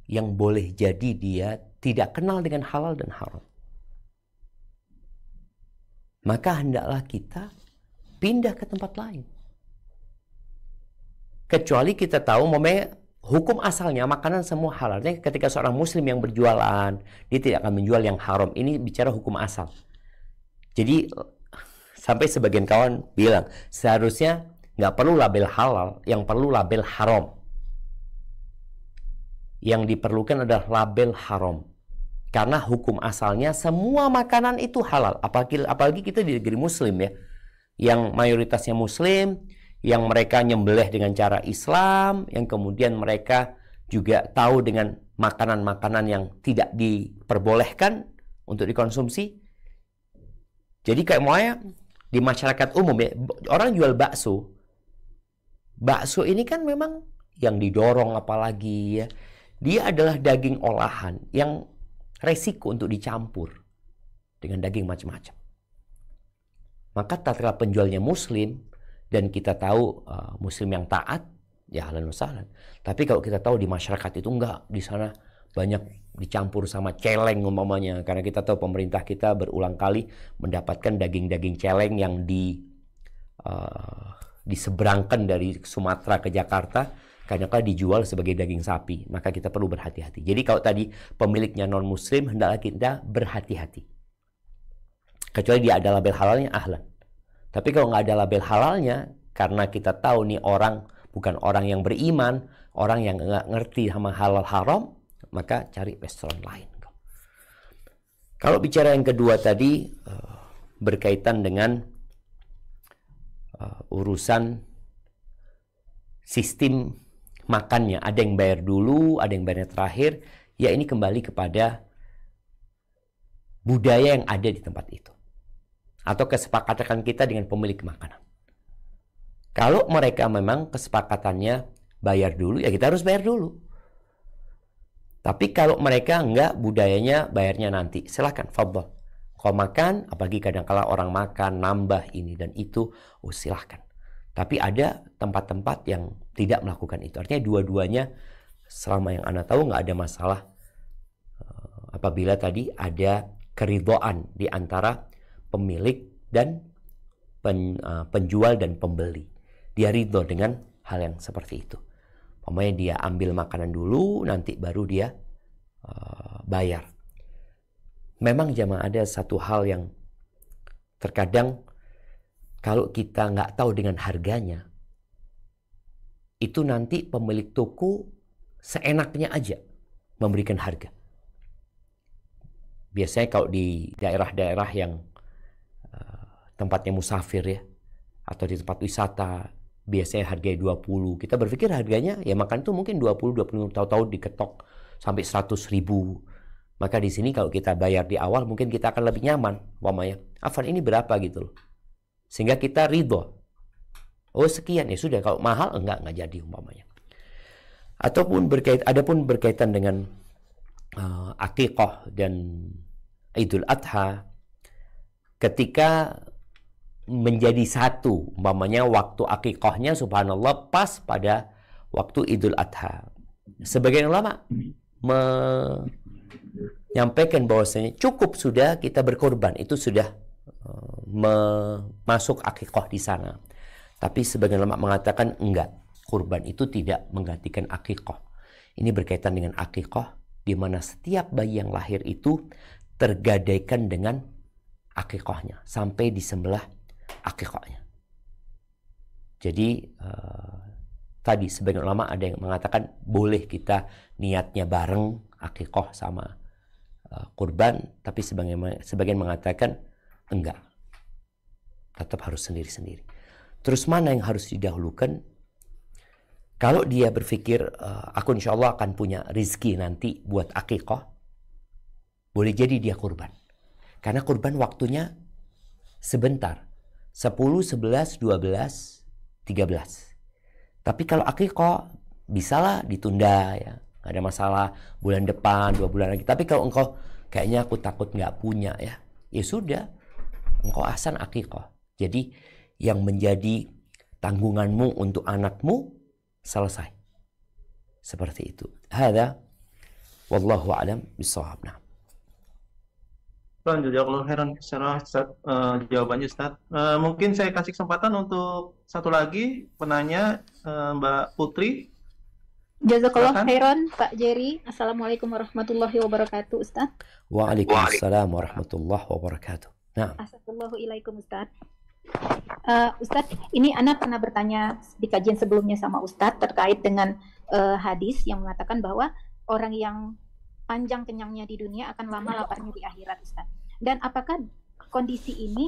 yang boleh jadi dia tidak kenal dengan halal dan haram, maka hendaklah kita pindah ke tempat lain. Kecuali kita tahu hukum asalnya makanan semua halal. Ketika seorang muslim yang berjualan, dia tidak akan menjual yang haram. Ini bicara hukum asal. Jadi sampai sebagian kawan bilang seharusnya nggak perlu label halal, yang perlu label haram. Yang diperlukan adalah label haram. Karena hukum asalnya semua makanan itu halal. Apalagi kita di negeri muslim ya, yang mayoritasnya muslim, yang mereka nyembelih dengan cara Islam, yang kemudian mereka juga tahu dengan makanan-makanan yang tidak diperbolehkan untuk dikonsumsi. Jadi kayak mulanya di masyarakat umum ya, orang jual bakso. Bakso ini kan memang yang didorong apalagi ya, dia adalah daging olahan yang resiko untuk dicampur dengan daging macam-macam. Maka tatkala penjualnya muslim dan kita tahu muslim yang taat, ya ahlan wa sahlan. Tapi kalau kita tahu di masyarakat itu enggak, di sana banyak dicampur sama celeng umpamanya, karena kita tahu pemerintah kita berulang kali mendapatkan daging-daging celeng yang diseberangkan dari Sumatera ke Jakarta, karena dijual sebagai daging sapi. Maka kita perlu berhati-hati. Jadi kalau tadi pemiliknya non muslim, hendaklah kita berhati-hati. Kecuali dia ada label halalnya, ahlan. Tapi kalau nggak ada label halalnya, karena kita tahu nih orang bukan orang yang beriman, orang yang nggak ngerti sama halal haram, maka cari restoran lain. Kalau bicara yang kedua tadi berkaitan dengan urusan sistem makannya, ada yang bayar dulu, ada yang bayar terakhir, ya ini kembali kepada budaya yang ada di tempat itu atau kesepakatan kita dengan pemilik makanan. Kalau mereka memang kesepakatannya bayar dulu, ya kita harus bayar dulu. Tapi kalau mereka enggak, budayanya bayarnya nanti, silahkan, fadhal. Kalau makan, apalagi kadang-kala orang makan, nambah ini dan itu, silahkan. Tapi ada tempat-tempat yang tidak melakukan itu. Artinya dua-duanya, selama yang Anda tahu, nggak ada masalah. Apabila tadi ada keridhaan di antara pemilik dan penjual dan pembeli. Dia ridho dengan hal yang seperti itu. Pokoknya dia ambil makanan dulu, nanti baru dia bayar. Memang jamaah ada satu hal yang terkadang kalau kita nggak tahu dengan harganya, itu nanti pemilik toko seenaknya aja memberikan harga. Biasanya kalau di daerah-daerah yang tempatnya musafir ya, atau di tempat wisata, biasanya harganya 20. Kita berpikir harganya ya makan itu mungkin 20 tahu-tahu diketok sampai 100.000. Maka di sini kalau kita bayar di awal mungkin kita akan lebih nyaman, umpamanya. Afan ini berapa gitu loh. Sehingga kita ridho. Oh sekian, ya sudah. Kalau mahal enggak jadi umpamanya. Ataupun berkaitan dengan akikah dan Idul Adha, ketika menjadi satu, umpamanya waktu akikahnya subhanallah pas pada waktu Idul Adha. Sebagian ulama menyampaikan bahwasanya cukup sudah kita berkorban, itu sudah masuk akikah di sana. Tapi sebagian ulama mengatakan enggak, kurban itu tidak menggantikan akikah. Ini berkaitan dengan akikah, di mana setiap bayi yang lahir itu tergadaikan dengan akikahnya sampai disembelih akikahnya. Jadi tadi sebagian ulama ada yang mengatakan boleh kita niatnya bareng akikah sama kurban, tapi sebagian mengatakan enggak, tetap harus sendiri-sendiri. Terus mana yang harus didahulukan? Kalau dia berpikir aku insya Allah akan punya rizki nanti buat akikah, boleh jadi dia kurban. Karena kurban waktunya sebentar. 10, 11, 12, 13. Tapi kalau akikah bisalah ditunda ya. Gak ada masalah, bulan depan, 2 bulan lagi. Tapi kalau engkau kayaknya aku takut gak punya ya. Ya sudah, engkau ahsan akikah. Jadi yang menjadi tanggunganmu untuk anakmu selesai. Seperti itu. Hada wallahu a'lam bishawab. Nah. Jazakallahu khairan jawabannya Ustaz. Mungkin saya kasih kesempatan untuk satu lagi penanya, Mbak Putri. Jazakallah khairan Pak Jerry. Assalamualaikum warahmatullahi wabarakatuh Ustaz. Waalaikumsalam warahmatullahi wabarakatuh. Nah. Assalamualaikum Ustaz. Ustaz, ini Ana pernah bertanya di kajian sebelumnya sama Ustaz terkait dengan hadis yang mengatakan bahwa orang yang panjang kenyangnya di dunia akan lama laparnya di akhirat, Ustaz. Dan apakah kondisi ini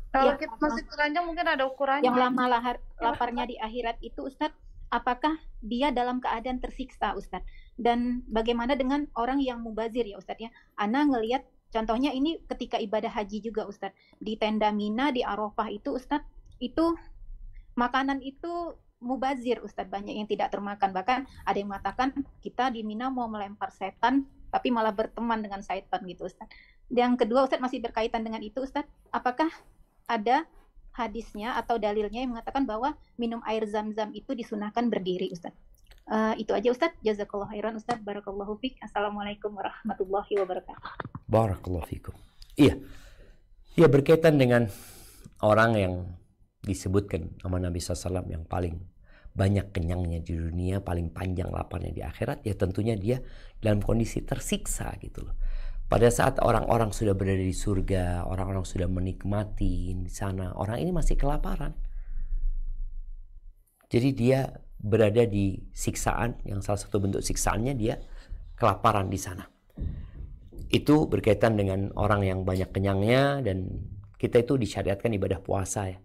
kalau kita masih telanjang mungkin ada ukurannya. Yang lama laparnya di akhirat itu, Ustaz, apakah dia dalam keadaan tersiksa, Ustaz? Dan bagaimana dengan orang yang mubazir ya, Ustaz ya? Ana ngelihat contohnya ini ketika ibadah haji juga, Ustaz. Di tenda Mina, di Arafah itu, Ustaz, itu makanan itu mubazir, Ustaz, banyak yang tidak termakan. Bahkan ada yang mengatakan kita di Mina mau melempar setan tapi malah berteman dengan setan gitu, Ustaz. Yang kedua, Ustaz, masih berkaitan dengan itu, Ustaz, apakah ada hadisnya atau dalilnya yang mengatakan bahwa minum air zam-zam itu disunahkan berdiri, Ustaz? Itu aja, Ustaz. Jazakallahu khairan, Ustaz. Barakallahu fiik. Assalamualaikum warahmatullahi wabarakatuh. Barakallahu fiikum. Iya. Ya, berkaitan dengan orang yang disebutkan sama Nabi SAW yang paling banyak kenyangnya di dunia, paling panjang laparnya di akhirat, ya tentunya dia dalam kondisi tersiksa gitu loh. Pada saat orang-orang sudah berada di surga, orang-orang sudah menikmati di sana, orang ini masih kelaparan. Jadi dia berada di siksaan, yang salah satu bentuk siksaannya dia kelaparan di sana. Itu berkaitan dengan orang yang banyak kenyangnya, dan kita itu disyariatkan ibadah puasa ya.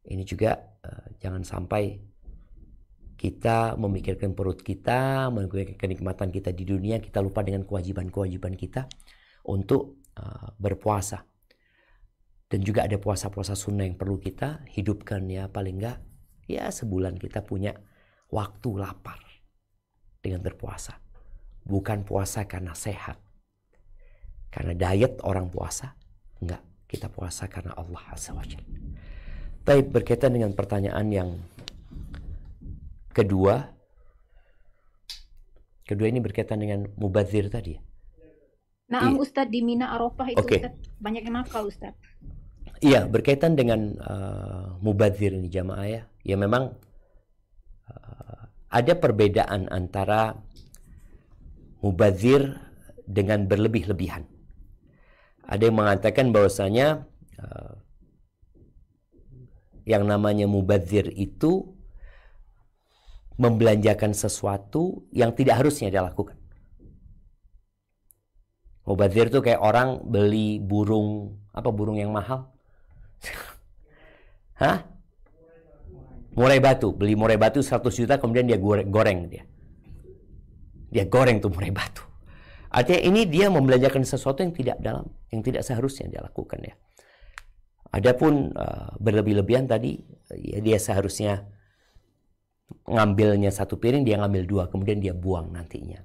Ini juga jangan sampai kita memikirkan perut kita, memikirkan kenikmatan kita di dunia, kita lupa dengan kewajiban-kewajiban kita untuk berpuasa. Dan juga ada puasa-puasa sunnah yang perlu kita hidupkan ya, paling enggak ya sebulan kita punya waktu lapar dengan berpuasa. Bukan puasa karena sehat, karena diet orang puasa, enggak, kita puasa karena Allah Azza wa Jalla. Baik, berkaitan dengan pertanyaan yang kedua ini berkaitan dengan mubazir tadi. Nah, Ustaz, di Mina Arafah itu Ustaz, banyak yang nakal, Ustaz. Iya, berkaitan dengan mubazir ini jamaah ya. Ya memang ada perbedaan antara mubazir dengan berlebih-lebihan. Ada yang mengatakan bahwasanya yang namanya mubazir itu membelanjakan sesuatu yang tidak harusnya dia lakukan. Mubazir itu kayak orang beli burung, apa burung yang mahal? Hah? Murai batu, beli murai batu 100 juta kemudian dia goreng dia. Dia goreng tuh murai batu. Artinya ini dia membelanjakan sesuatu yang tidak seharusnya dia lakukan ya. Adapun berlebih-lebihan tadi, ya dia seharusnya ngambilnya satu piring, dia ngambil 2, kemudian dia buang nantinya.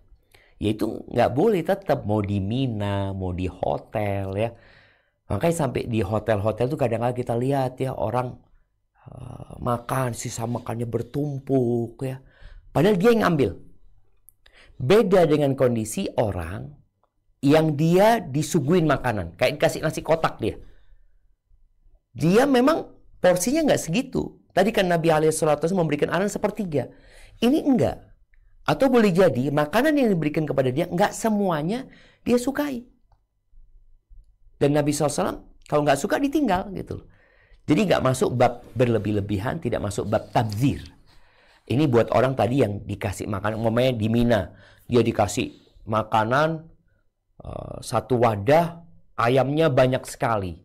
Ya itu nggak boleh, tetap mau di Mina, mau di hotel ya. Makanya sampai di hotel-hotel tuh kadang-kadang kita lihat ya orang makan, sisa makannya bertumpuk ya. Padahal dia yang ngambil. Beda dengan kondisi orang yang dia disuguhin makanan, kayak dikasih nasi kotak dia. Dia memang porsinya nggak segitu. Tadi kan Nabi SAW memberikan arahan 1/3. Ini enggak. Atau boleh jadi makanan yang diberikan kepada dia nggak semuanya dia sukai. Dan Nabi SAW kalau nggak suka ditinggal gitu. Jadi nggak masuk bab berlebih-lebihan, tidak masuk bab tabdzir. Ini buat orang tadi yang dikasih makanan, umpamanya di Mina, dia dikasih makanan satu wadah, ayamnya banyak sekali.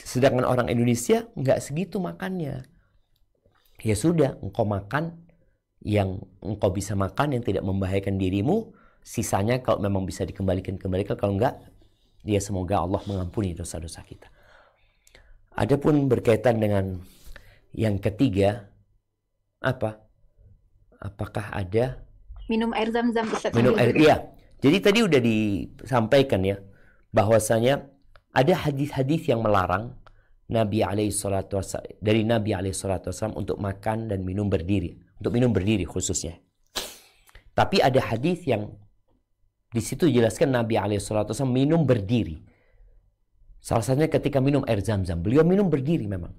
Sedangkan orang Indonesia nggak segitu makannya. Ya sudah, engkau makan yang engkau bisa makan yang tidak membahayakan dirimu. Sisanya kalau memang bisa dikembalikan. Kalau enggak, ya semoga Allah mengampuni dosa-dosa kita. Adapun berkaitan dengan yang ketiga, apa? Apakah ada Minum air zam-zam, Ustaz. minum sambil air? duduk. Iya. Jadi tadi udah disampaikan ya, bahwasanya ada hadis-hadis yang melarang dari Nabi SAW untuk makan dan minum berdiri, untuk minum berdiri khususnya. Tapi ada hadis yang di situ jelaskan Nabi SAW minum berdiri. Salah satunya ketika minum air zam-zam, beliau minum berdiri memang.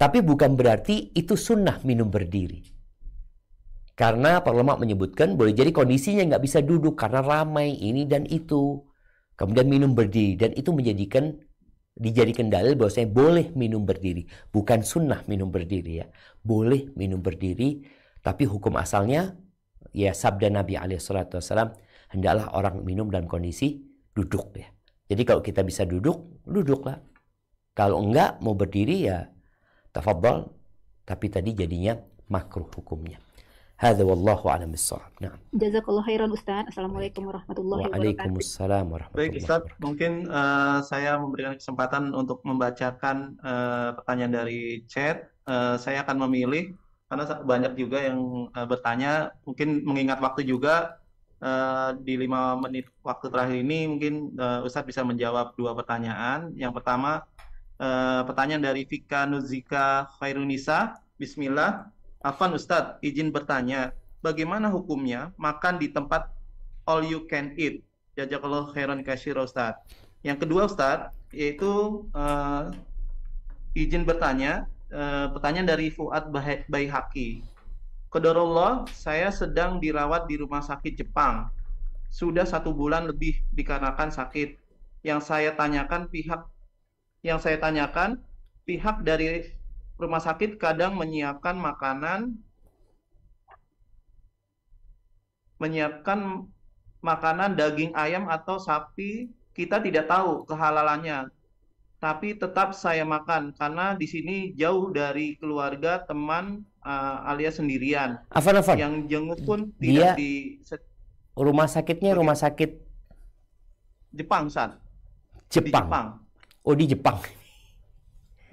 Tapi bukan berarti itu sunnah minum berdiri. Karena para ulama menyebutkan boleh jadi kondisinya nggak bisa duduk karena ramai ini dan itu. Kemudian minum berdiri, dan itu dijadikan dalil bahwasanya boleh minum berdiri. Bukan sunnah minum berdiri ya. Boleh minum berdiri, tapi hukum asalnya ya sabda Nabi SAW, hendaklah orang minum dalam kondisi duduk ya. Jadi kalau kita bisa duduk, duduklah. Kalau enggak mau berdiri ya tafadhal, tapi tadi jadinya makruh hukumnya. Hadza wallahu a'lam bissawab. Nah. Jazakallahu khairan Ustaz. Assalamualaikum warahmatullahi wabarakatuh. Waalaikumsalam warahmatullahi Baik Ustaz, wabarakatuh. mungkin saya memberikan kesempatan untuk membacakan pertanyaan dari chat. Saya akan memilih karena banyak juga yang bertanya. Mungkin mengingat waktu juga di 5 menit waktu terakhir ini mungkin Ustaz bisa menjawab 2 pertanyaan. Yang pertama pertanyaan dari Vika Nuzika Khairunisa. Bismillah. Afwan Ustadz, izin bertanya, bagaimana hukumnya makan di tempat all you can eat? Jazakallahu khairan katsira Ustadz. Yang kedua Ustadz, yaitu izin bertanya, pertanyaan dari Fuad Baihaqi. Qadarullah, saya sedang dirawat di rumah sakit Jepang. Sudah 1 bulan lebih dikarenakan sakit. Yang saya tanyakan pihak dari rumah sakit kadang menyiapkan makanan daging ayam atau sapi, kita tidak tahu kehalalannya. Tapi tetap saya makan karena di sini jauh dari keluarga, teman alias sendirian. Afan. Yang jenguk pun Dia tidak di rumah sakitnya rumah sakit Jepang, Ustaz. Di Jepang. Jepang. Oh, di Jepang.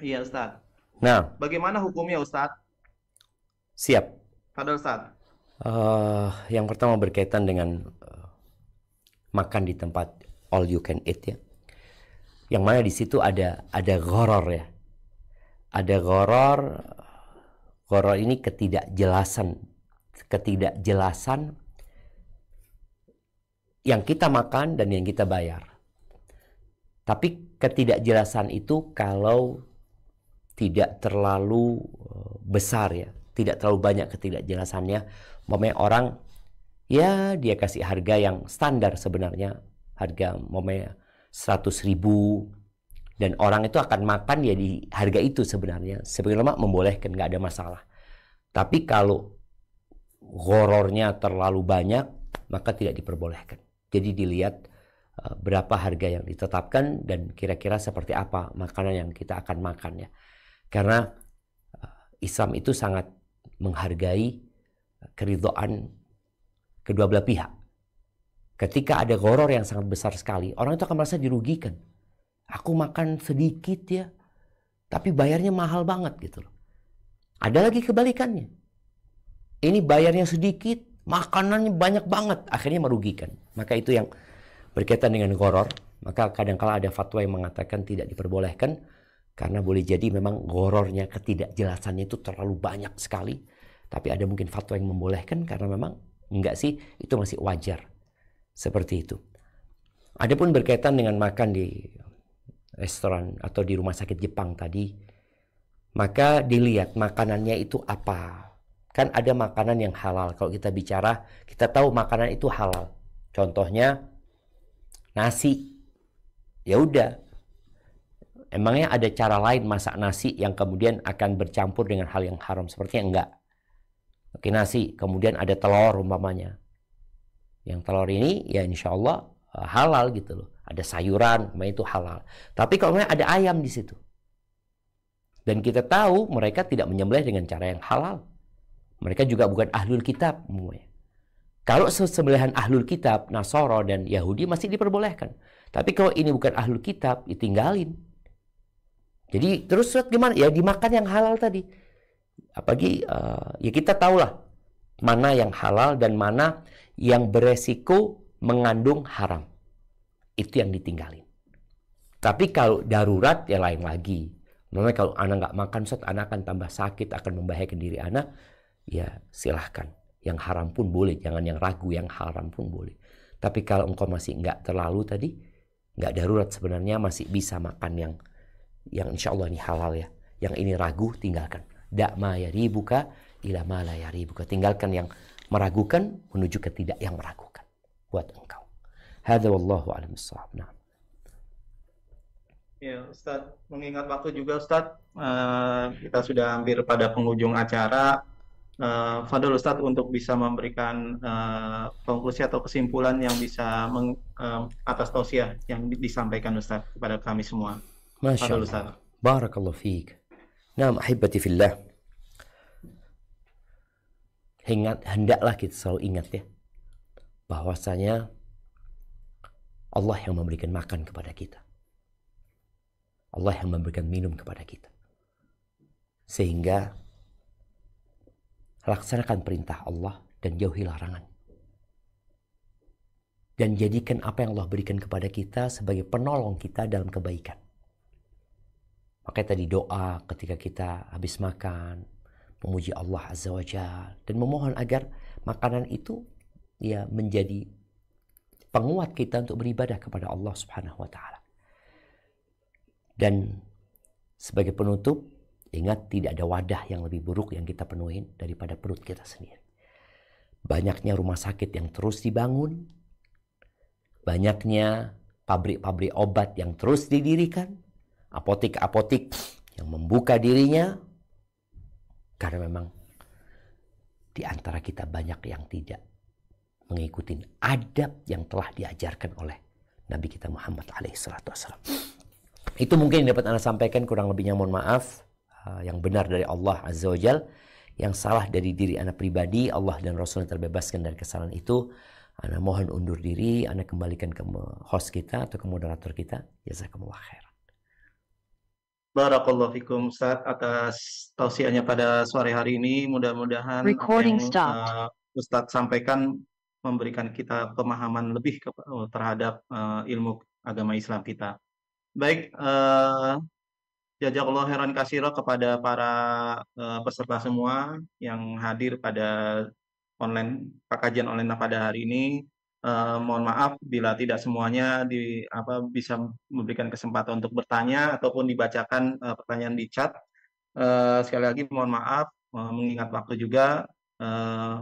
Iya, Ustaz. Nah, Bagaimana hukumnya, Ustaz? siap. Fadal, Ustaz. Yang pertama berkaitan dengan makan di tempat all you can eat ya. Yang mana di situ ada gharar ya. Ada gharar ini ketidakjelasan yang kita makan dan yang kita bayar. Tapi ketidakjelasan itu kalau tidak terlalu besar ya, tidak terlalu banyak ketidakjelasannya. Umpamanya orang ya dia kasih harga yang standar sebenarnya, harga umpamanya 100.000 dan orang itu akan makan ya di harga itu sebenarnya. Sebagian ulama membolehkan, nggak ada masalah. Tapi kalau ghorornya terlalu banyak maka tidak diperbolehkan. Jadi dilihat berapa harga yang ditetapkan dan kira-kira seperti apa makanan yang kita akan makan ya. Karena Islam itu sangat menghargai keridhaan kedua belah pihak. Ketika ada gharar yang sangat besar sekali, orang itu akan merasa dirugikan. Aku makan sedikit ya, tapi bayarnya mahal banget gitu loh. Ada lagi kebalikannya. Ini bayarnya sedikit, makanannya banyak banget, akhirnya merugikan. Maka itu yang berkaitan dengan gharar. Maka kadang-kala ada fatwa yang mengatakan tidak diperbolehkan, karena boleh jadi memang ghararnya, ketidakjelasannya itu terlalu banyak sekali. Tapi ada mungkin fatwa yang membolehkan karena memang enggak sih, itu masih wajar. Seperti itu. Adapun berkaitan dengan makan di restoran atau di rumah sakit Jepang tadi, maka dilihat makanannya itu apa. Kan ada makanan yang halal. Kalau kita bicara, kita tahu makanan itu halal. Contohnya nasi. Ya udah. Emangnya ada cara lain masak nasi yang kemudian akan bercampur dengan hal yang haram? Sepertinya enggak. Oke, nasi, kemudian ada telur umpamanya. Yang telur ini ya insya Allah halal gitu loh. Ada sayuran, itu halal. Tapi kalau ada ayam di situ. Dan kita tahu mereka tidak menyembelih dengan cara yang halal. Mereka juga bukan ahlul kitab. Kalau sembelihan ahlul kitab, Nasara dan Yahudi masih diperbolehkan. Tapi kalau ini bukan ahlul kitab, ditinggalin. Jadi terus gimana? Ya dimakan yang halal tadi. Apalagi ya kita tahulah mana yang halal dan mana yang beresiko mengandung haram. Itu yang ditinggalin. Tapi kalau darurat ya lain lagi. Namanya kalau anak nggak makan, Ustaz, anak akan tambah sakit, akan membahayakan diri anak. Ya silahkan. Yang haram pun boleh, jangan yang ragu, yang haram pun boleh. Tapi kalau engkau masih nggak terlalu tadi, nggak darurat sebenarnya, masih bisa makan yang insya Allah ini halal ya. Yang ini ragu, tinggalkan. Da' ma yaribuka ila ma la yaribuka. Tinggalkan yang meragukan menuju ke tidak yang meragukan buat engkau. Hadza wallahu a'lam bissawab. Nah. Ya, Ustaz, mengingat waktu juga Ustaz, kita sudah hampir pada penghujung acara. Fadhil Ustaz untuk bisa memberikan konklusi atau kesimpulan yang bisa atas tausiah yang disampaikan Ustaz kepada kami semua. Masya Fadhil Allah. Ustaz. Barakallahu fiik. Naam ahibati fillah. Hendaklah kita selalu ingat ya, bahwasanya Allah yang memberikan makan kepada kita. Allah yang memberikan minum kepada kita. Sehingga laksanakan perintah Allah dan jauhi larangan. Dan jadikan apa yang Allah berikan kepada kita sebagai penolong kita dalam kebaikan. Makanya tadi doa ketika kita habis makan, memuji Allah Azza wa Jalla dan memohon agar makanan itu ya menjadi penguat kita untuk beribadah kepada Allah Subhanahu wa taala. Dan sebagai penutup, ingat tidak ada wadah yang lebih buruk yang kita penuhin daripada perut kita sendiri. Banyaknya rumah sakit yang terus dibangun, banyaknya pabrik-pabrik obat yang terus didirikan, apotik-apotik yang membuka dirinya, karena memang di antara kita banyak yang tidak mengikuti adab yang telah diajarkan oleh Nabi kita Muhammad alaihissalam. Itu mungkin yang dapat Anda sampaikan, kurang lebihnya mohon maaf. Yang benar dari Allah Azza wa Jal, yang salah dari diri Anda pribadi, Allah dan Rasul yang terbebaskan dari kesalahan itu. Anda mohon undur diri, Anda kembalikan ke host kita atau ke moderator kita. Jazakumullah khair. Barakallahu fikum Ustaz atas tausiahnya pada sore hari ini. Mudah-mudahan apa yang Ustaz sampaikan memberikan kita pemahaman lebih terhadap ilmu agama Islam kita. Baik, jazakallahu khairan katsira kepada para peserta semua yang hadir pada kajian online pada hari ini. Mohon maaf bila tidak semuanya bisa memberikan kesempatan untuk bertanya ataupun dibacakan pertanyaan di chat. Sekali lagi mohon maaf, mengingat waktu juga.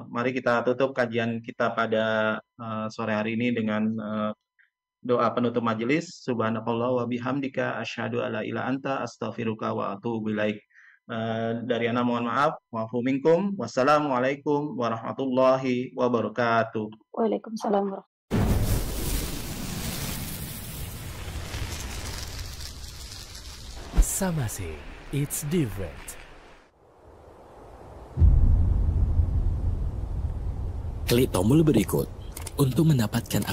Mari kita tutup kajian kita pada sore hari ini dengan doa penutup majelis. Subhanakallah wa bihamdika asyhadu alla ilaha anta astaghfiruka wa atubu ilaik. Dari ana mohon maaf, wa'fu minkum. Wassalamualaikum warahmatullahi wabarakatuh. Waalaikumsalam warahmatullahi Samase, it's different. Klik tombol berikut untuk mendapatkan